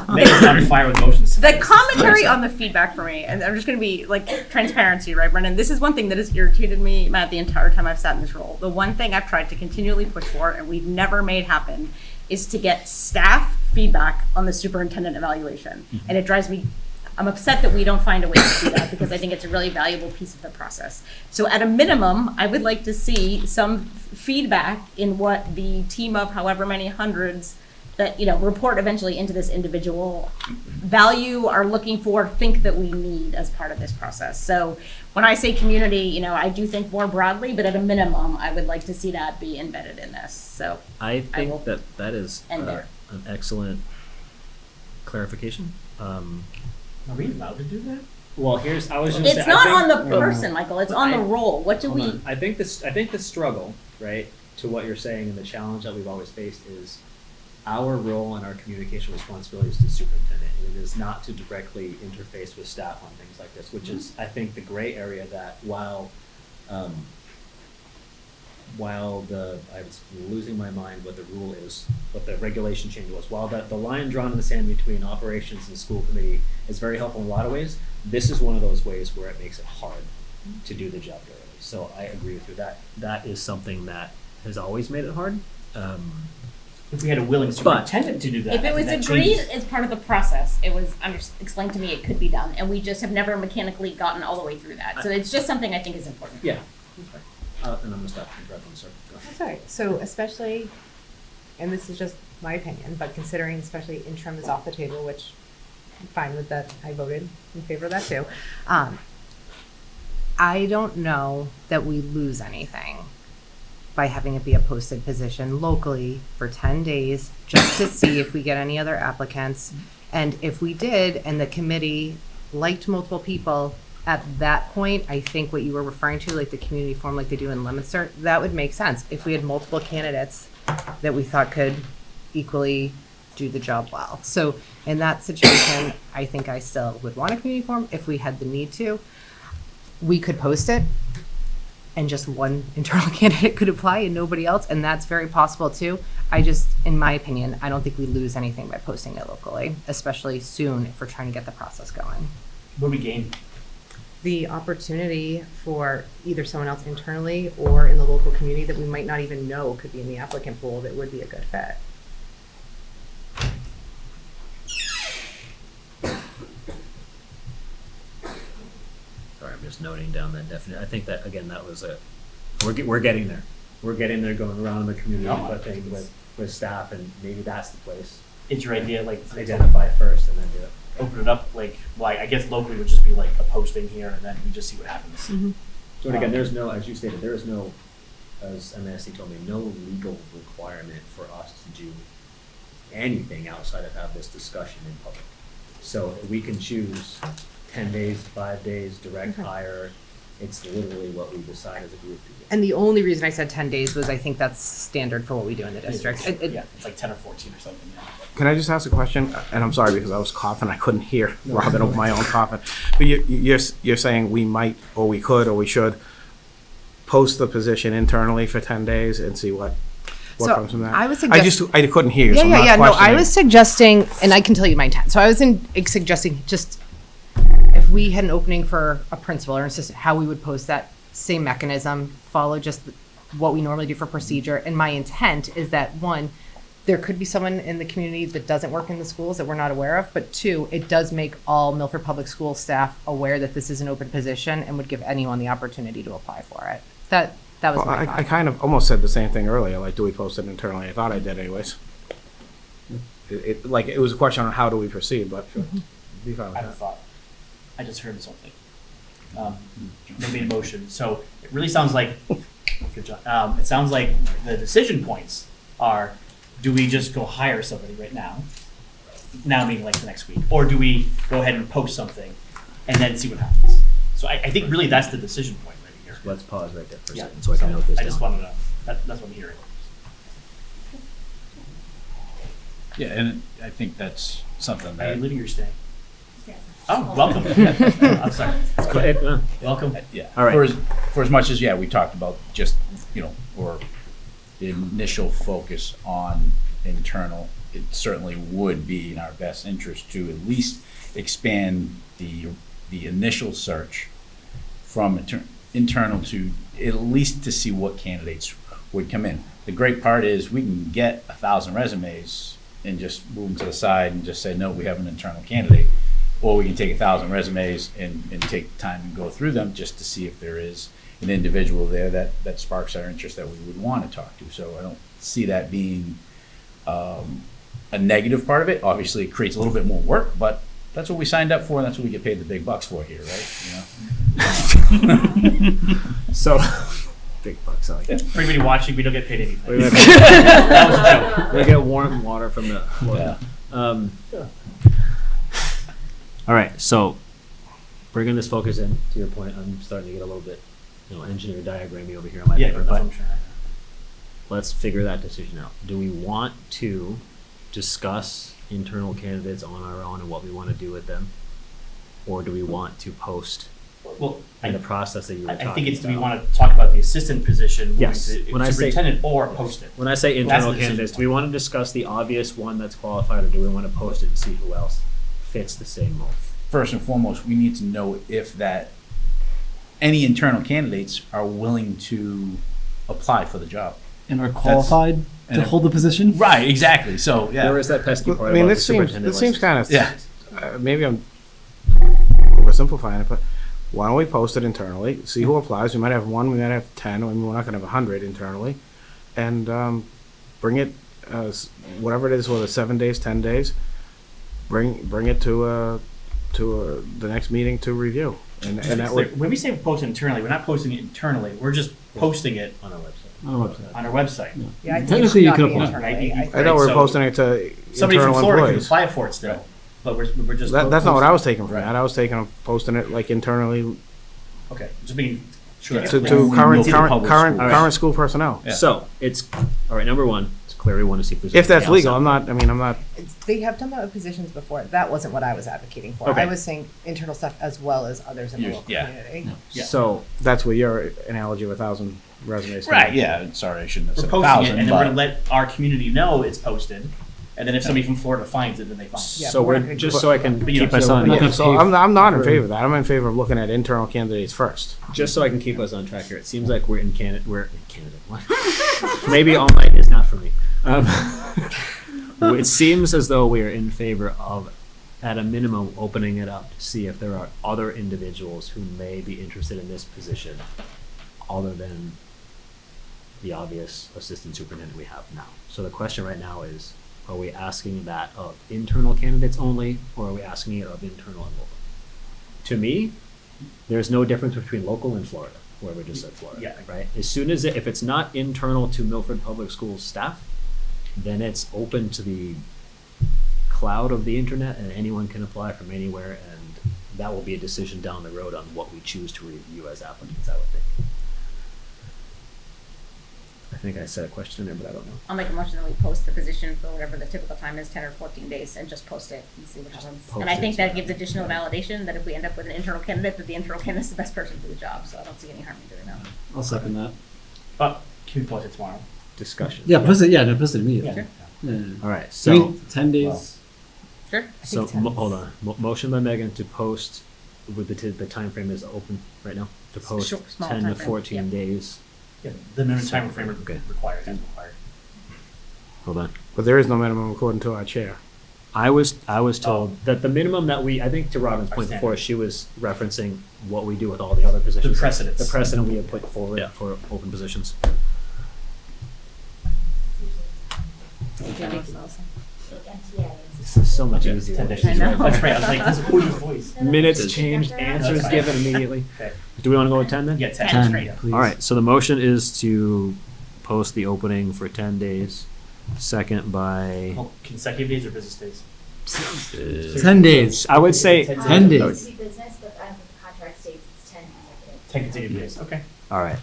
Megan's on fire with motions. The commentary on the feedback for me, and I'm just going to be like transparency, right, Brendan? This is one thing that has irritated me, Matt, the entire time I've sat in this role. The one thing I've tried to continually push for, and we've never made happen, is to get staff feedback on the superintendent evaluation. And it drives me, I'm upset that we don't find a way to do that because I think it's a really valuable piece of the process. So at a minimum, I would like to see some feedback in what the team of however many hundreds that, you know, report eventually into this individual value, are looking for, think that we need as part of this process. So when I say community, you know, I do think more broadly, but at a minimum, I would like to see that be embedded in this. So I I will think that that is end there. an excellent clarification. Are we allowed to do that? Well, here's, I was it's not on the person, Michael, it's on the I- role. What do Hold we? on. I think the struggle, right, to what you're saying and the challenge that we've always faced is our role and our communication responsibilities to the superintendent. It is not to directly interface with staff on things like this, which is, I think, the gray area that while I was losing my mind what the rule is, what the regulation change was, while the line drawn in the sand between operations and school committee is very helpful in a lot of ways, this is one of those ways where it makes it hard to do the job thoroughly. So I agree with you. That is something that has always made it hard. If we had a willing superintendent to do that. If it was that agreed changes. as part of the process, it was explained to me it could be done, and we just have never mechanically gotten all the way through that. So it's just something I think is important. Yeah. And I'm gonna stop interrupting, sir. Go ahead. That's all right. So especially, and this is just my opinion, but considering especially interim is off the table, which I'm fine with that. I voted in favor of that too. I don't know that we lose anything by having it be a posted position locally for 10 days, just to see if we get any other applicants. And if we did, and the committee liked multiple people, at that point, I think what you were referring to, like the community forum like they do in Leominster, that would make sense. If we had multiple candidates that we thought could equally do the job well. So in that situation, I think I still would want a community forum if we had the need to. We could post it and just one internal candidate could apply and nobody else, and that's very possible too. I just, in my opinion, I don't think we lose anything by posting it locally, especially soon if we're trying to get the process going. What do we gain? The opportunity for either someone else internally or in the local community that we might not even know could be in the applicant pool that would be a good fit. Sorry, I'm just noting down that definition. I think that, again, that was we're getting there. We're getting there, going around the community, No, I think, with staff, and maybe that's the place. Is your idea like Identify first and then do it. open it up like, well, I guess locally would just be like a posting here and then we just see what happens. So and again, there's no, as you stated, there is no, as MSC told me, no legal requirement for us to do anything outside of have this discussion in public. So we can choose 10 days, 5 days, direct hire. It's literally what we decide as a group to do. And the only reason I said 10 days was I think that's standard for what we do in the district. Yeah, it's like 10 or 14 or something, yeah. Can I just ask a question? And I'm sorry because I was coughing, I couldn't hear Robin over my own coughing. But you're saying we might, or we could, or we should post the position internally for 10 days and see what So, comes from that? I was I couldn't hear you, so I'm not No, I questioning. was suggesting, and I can tell you my intent. So I was suggesting just if we had an opening for a principal or assistant, how we would post that same mechanism, follow just what we normally do for procedure. And my intent is that one, there could be someone in the community that doesn't work in the schools that we're not aware of, but two, it does make all Milford Public School staff aware that this is an open position and would give anyone the opportunity to apply for it. That was Well, my I thought. kind of almost said the same thing earlier, like, do we post it internally? I thought I did anyways. It was a question on how do we proceed, but sure. Be fine with I have a that. thought. I just heard something. They made a motion, so it really sounds like, good job. It sounds like the decision points are, do we just go hire somebody right now? now meaning like the next week? Or do we go ahead and post something and then see what happens? So I think really that's the decision point right here. Let's pause right there for a Yeah. second so I can note this I just down. wanted to, that's what I'm hearing. Yeah, and I think that's something Are that, you living or staying? Oh, welcome. I'm sorry. Welcome. yeah. All right. For as much as, yeah, we talked about just, or the initial focus on internal, it certainly would be in our best interest to at least expand the initial search from internal to at least to see what candidates would come in. The great part is we can get 1,000 resumes and just move them to the side and just say, no, we have an internal candidate. Or we can take 1,000 resumes and take time and go through them just to see if there is an individual there that sparks our interest that we would want to talk to. So I don't see that being a negative part of it. Obviously, it creates a little bit more work, but that's what we signed up for, and that's what we get paid the big bucks for here, right? So, big bucks, I like it. For anybody watching, we don't get paid anything. We're That was a joke. gonna get warm water from the. Yeah. All right, so bringing this focus in, to your point, I'm starting to get a little bit, engineer diagrammy over here on my Yeah, paper, that's what but I'm trying. let's figure that decision out. Do we want to discuss internal candidates on our own and what we want to do with them? Or do we want to post Well, in the process that you were talking I think it's, do we about? want to talk about the assistant position, moving Yes. to When I say- superintendent, or post it? When I say That's internal the decision candidates, do point. we want to discuss the obvious one that's qualified, or do we want to post it and see who else fits the same mold? First and foremost, we need to know if any internal candidates are willing to apply for the job. And are qualified and to hold the position? Right, exactly. So, There is that pesky part I mean, about the this seems superintendent kind license. of Yeah. maybe I'm oversimplifying it, but why don't we post it internally? See who applies. We might have 1, we might have 10. I mean, we're not going to have 100 internally, and bring it whatever it is, whether it's 7 days, 10 days. Bring it to the next meeting to review, and that would. When we say post internally, we're not posting it internally, we're just posting it On our website. On our website. on our website. Yeah, I think Technically, it you should could not be apply. internally. Right? I thought we were So- posting it to Somebody from internal Florida can employees. apply for it still, but we're just. That's not what I was taking from Right. that. I was posting it like internally Okay, just being sure. Yeah. to that's- we current know the public schools. current school personnel. Yeah. So, it's, all right, number one, it's clear we want to see if there's. If that's anything legal, else I'm not. They have done that with positions before. That wasn't what I was advocating for. Okay. I was saying internal stuff as well as others in the Yes, local yeah. community. Yeah. So, That's what your analogy of 1,000 resumes. Right, yeah, sorry, I shouldn't have We're said posting it, 1,000, and then we're but gonna let our community know it's posted, and then if somebody from Florida finds it, then they find it. Yeah, so but we're we're, not gonna just do so it. I can But, you keep know, us so on, we're not Yeah, gonna so pay I'm not in for- favor of that. I'm in favor of looking at internal candidates first. just so I can keep us on track here, it seems like we're in Canada, what? Maybe all night is not for me. It seems as though we are in favor of, at a minimum, opening it up to see if there are other individuals who may be interested in this position other than the obvious assistant superintendent we have now. So the question right now is, are we asking that of internal candidates only, or are we asking it of internal and local? To me, there's no difference between local and Florida, whoever just said Florida, Yeah. right? As soon as if it's not internal to Milford Public Schools staff, then it's open to the cloud of the internet and anyone can apply from anywhere, and that will be a decision down the road on what we choose to review as applicants, I would think. I think I said a question in there, but I don't know. I'll make a motion that we post the position for whatever the typical time is, 10 or 14 days, and just post it and see what happens. post And I it, think see that what gives additional validation that if we end up with an internal candidate, that the internal candidate's the best person for the job, so I don't see any harm in doing that. I'll second that. But can we post it tomorrow? Discussion. Yeah, post it. Yeah, no, post it immediately. Yeah. Yeah. All right, I so, mean, 10 days. Sure? so, 10 hold on. Motion by Megan to post, with the timeframe is open right now, to post Short, small 10 to timeframe, 14 yeah. days. Yeah, the minimum time frame Okay. required, that's required. Hold on. But there is no minimum according to our chair. I was told that the minimum that I think to Robin's Our point standard. before, she was referencing what we do with all the other positions. The precedents. The precedent we have put forward Yeah. for open positions. This is so much easier. 10 days. I know. That's right, I was like, this is who's voice. Minutes changed, answers fine. given immediately. Okay, Do we want to go with 10 then? yeah, 10. 10 is great. Yeah. Please. All right, so the motion is to post the opening for 10 days, second by Well, consecutive days or business days? 10 days. I would say, 10 days. It's business, but I don't think the contract states it's 10 consecutive. 10 consecutive days, okay. all right.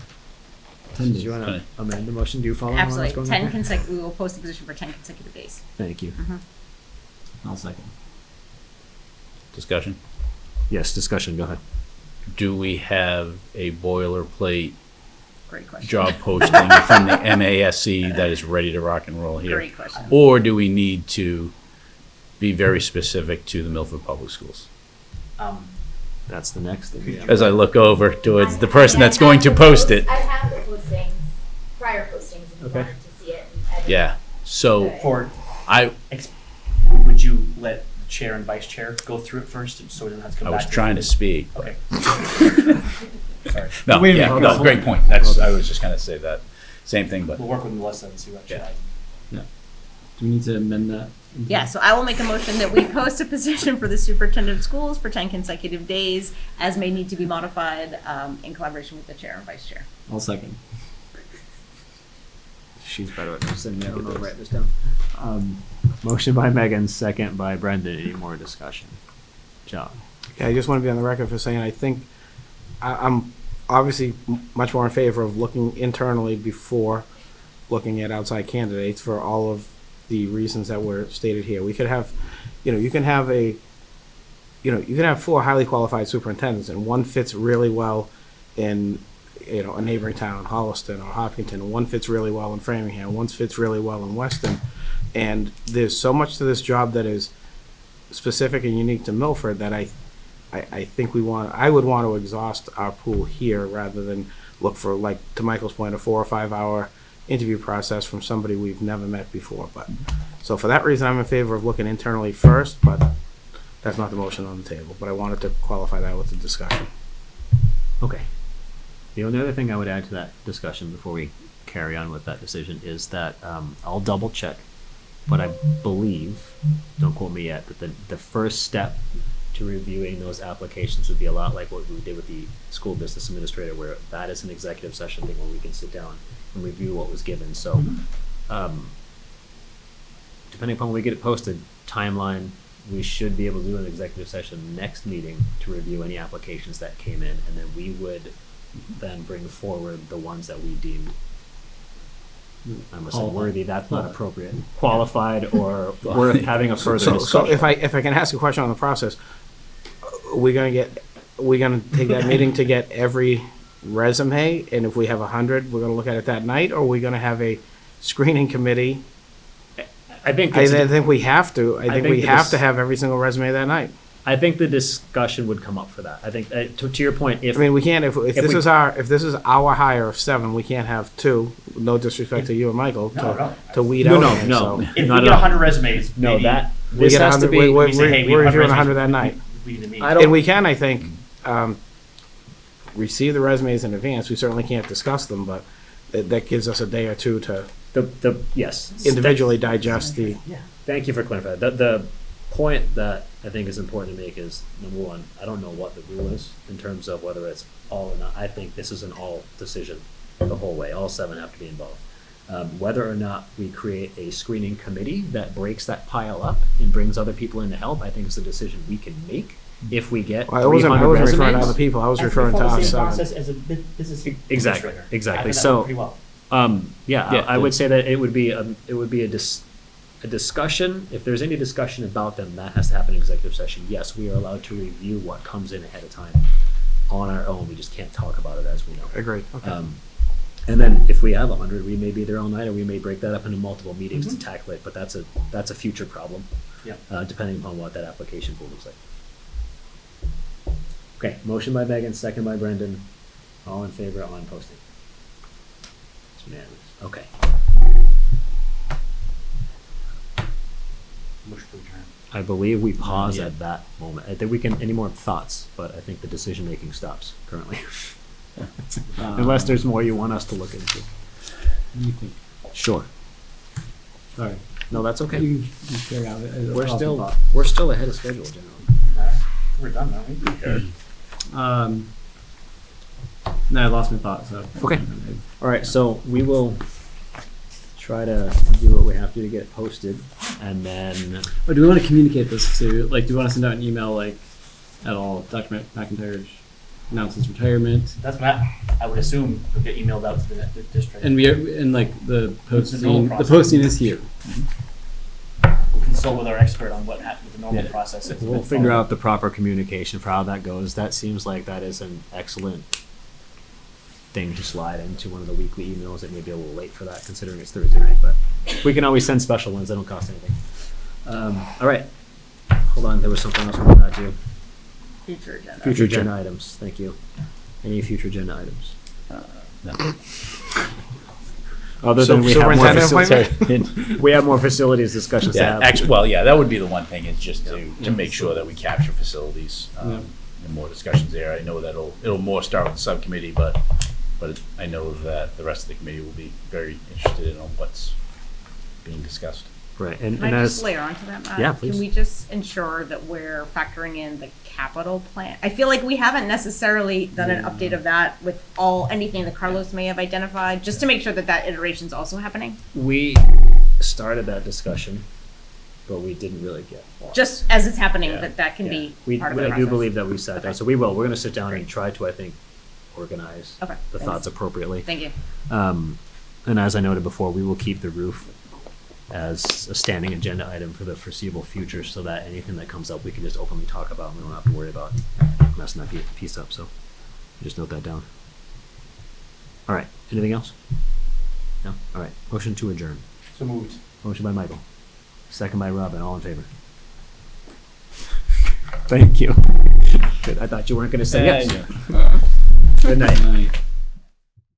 10 Do days. you want to amend the motion? Do you follow? where I was Absolutely, going 10 there? consecutive, we will post the position for 10 consecutive days. Thank you. I'll second. Discussion? Yes, discussion, go ahead. Do we have a boilerplate Great question. job posting from the MASC that is ready to rock and roll here? Great question. Or do we need to be very specific to the Milford Public Schools? That's the next thing. Yeah. As I look over towards the person that's going to post it. I have the postings, prior postings, if you Okay. wanted to see it. and edit Yeah, so it. For, I would you let the chair and vice chair go through it first, so we don't have to come back? was trying to speak. Okay. Sorry. No, Wait a yeah, minute, no, hold on. great point. That's, I was just gonna say that. Same thing, but We'll work with Melissa and see what she Yeah. has. Do we need to amend that? Yeah, so I will make a motion that we post a position for the superintendent of schools for 10 consecutive days, as may need to be modified in collaboration with the chair and vice chair. I'll second. She's better at this than me. I don't know to write this down. Motion by Megan, second by Brendan. Any more discussion? John? Yeah, I just want to be on the record for saying I think I'm obviously much more in favor of looking internally before looking at outside candidates for all of the reasons that were stated here. We could have, you can have you can have 4 highly qualified superintendents, and one fits really well in, a neighboring town, Holliston or Hopkinton, and one fits really well in Framingham, one fits really well in Weston. And there's so much to this job that is specific and unique to Milford that I think I would want to exhaust our pool here rather than look for, like, to Michael's point, a 4 or 5 hour interview process from somebody we've never met before. But so for that reason, I'm in favor of looking internally first, but that's not the motion on the table. But I wanted to qualify that with the discussion. Okay. The only other thing I would add to that discussion before we carry on with that decision is that I'll double check, but I believe, don't quote me yet, that the first step to reviewing those applications would be a lot like what we did with the school business administrator, where that is an executive session thing where we can sit down and review what was given. So, depending upon when we get it posted, timeline, we should be able to do an executive session next meeting to review any applications that came in, and then we would then bring forward the ones that we deem, I'm gonna say Qualified. worthy, that's not appropriate, qualified or worth having a further So discussion. if I can ask a question on the process, are we gonna take that meeting to get every resume, and if we have 100, we're gonna look at it that night, or are we gonna have a screening committee? I think I it's- think we have to. I think think we the have to have every single resume that night. I think the discussion would come up for that. I think, to your point, if I mean, we can't, if If this we- is our hire of 7, we can't have 2, no disrespect to you and Michael, No. to weed No, out. no, here, no. so. If Not we at get all. 100 resumes, no, maybe that We this get has to 100, be. we say, hey, we we're have 100 reviewing 100 resumes. that night. We need to meet. I don't- And we can, I think, receive the resumes in advance. We certainly can't discuss them, but that gives us a day or two to Yes. individually digest the. Thank you for clarifying. The point that I think is important to make is, number one, I don't know what the rule is in terms of whether it's all or not. I think this is an all decision the whole way. All 7 have to be involved. Whether or not we create a screening committee that breaks that pile up and brings other people in to help, I think is a decision we can make if we get I 300 wasn't referring to resumes. other people. I was As we referring to follow the us same 7. process as a business Exactly, administrator. exactly. I think that So- worked pretty well. Yeah, I Yeah. would say that it would be a discussion. If there's any discussion about them, that has to happen in executive session. Yes, we are allowed to review what comes in ahead of time on our own. We just can't talk about it as we know. Agreed. Okay. And then if we have 100, we may be there all night, or we may break that up into multiple meetings to tackle it. But that's a future problem, Yeah. depending upon what that application pool looks like. Okay, motion by Megan, second by Brendan. All in favor on posting. It's unanimous. Okay. Motion to adjourn. I believe we pause Yeah. at that moment. I think we can, any more thoughts, but I think the decision-making stops currently. Unless there's more you want us to look into. Let me think. Sure. Sorry. No, that's okay. You carry on. We're still ahead of schedule, generally. We're done, aren't we? No, I lost my thought, so. Okay. All right, so we will try to do what we have to get it posted, and then Or do we want to communicate this to, like, do we want to send out an email, like, at all, Dr. McIntyre announces retirement? That's what I would assume would get emailed out to the district. And like, the normal the process. posting is here. We'll consult with our expert on what happened with the normal Yeah. process. is. we'll figure out the proper communication for how that goes. That seems like that is an excellent thing to slide into one of the weekly emails. It may be a little late for that considering it's Thursday night, but we can always send special ones. They don't cost anything. All right. Hold on. There was something else we wanted to do. Future agenda. Future agenda items. Thank you. Any future agenda items? No. Other than we have more Superintendent facilities, we have more facilities discussions to Yeah, have. actually, well, yeah, that would be the one thing, is just to make sure that we capture facilities, Yeah. and more discussions there. I know it'll more start with the subcommittee, but I know that the rest of the committee will be very interested in on what's being discussed. Right. Can And I as just layer onto that, Matt? Yeah, please. Can we just ensure that we're factoring in the capital plan? I feel like we haven't necessarily done an update of that with anything that Carlos may have identified, just to make sure that that iteration's also happening. we started that discussion, but we didn't really get far. Just as it's happening, Yeah. that can be We, part of the I process. do believe that we sat down, Okay. so we will. We're going to sit down and try to, I think, organize Okay, the thanks. thoughts appropriately. Thank you. And as I noted before, we will keep the roof as a standing agenda item for the foreseeable future, so that anything that comes up, we can just openly talk about, and we don't have to worry about messing that piece up. So just note that down. All right. Anything else? No. All right. Motion to adjourn. So moved. Motion by Michael. Second by Robin. All in favor? Thank you. Good. I thought you weren't going to say yes. Good night. Aye.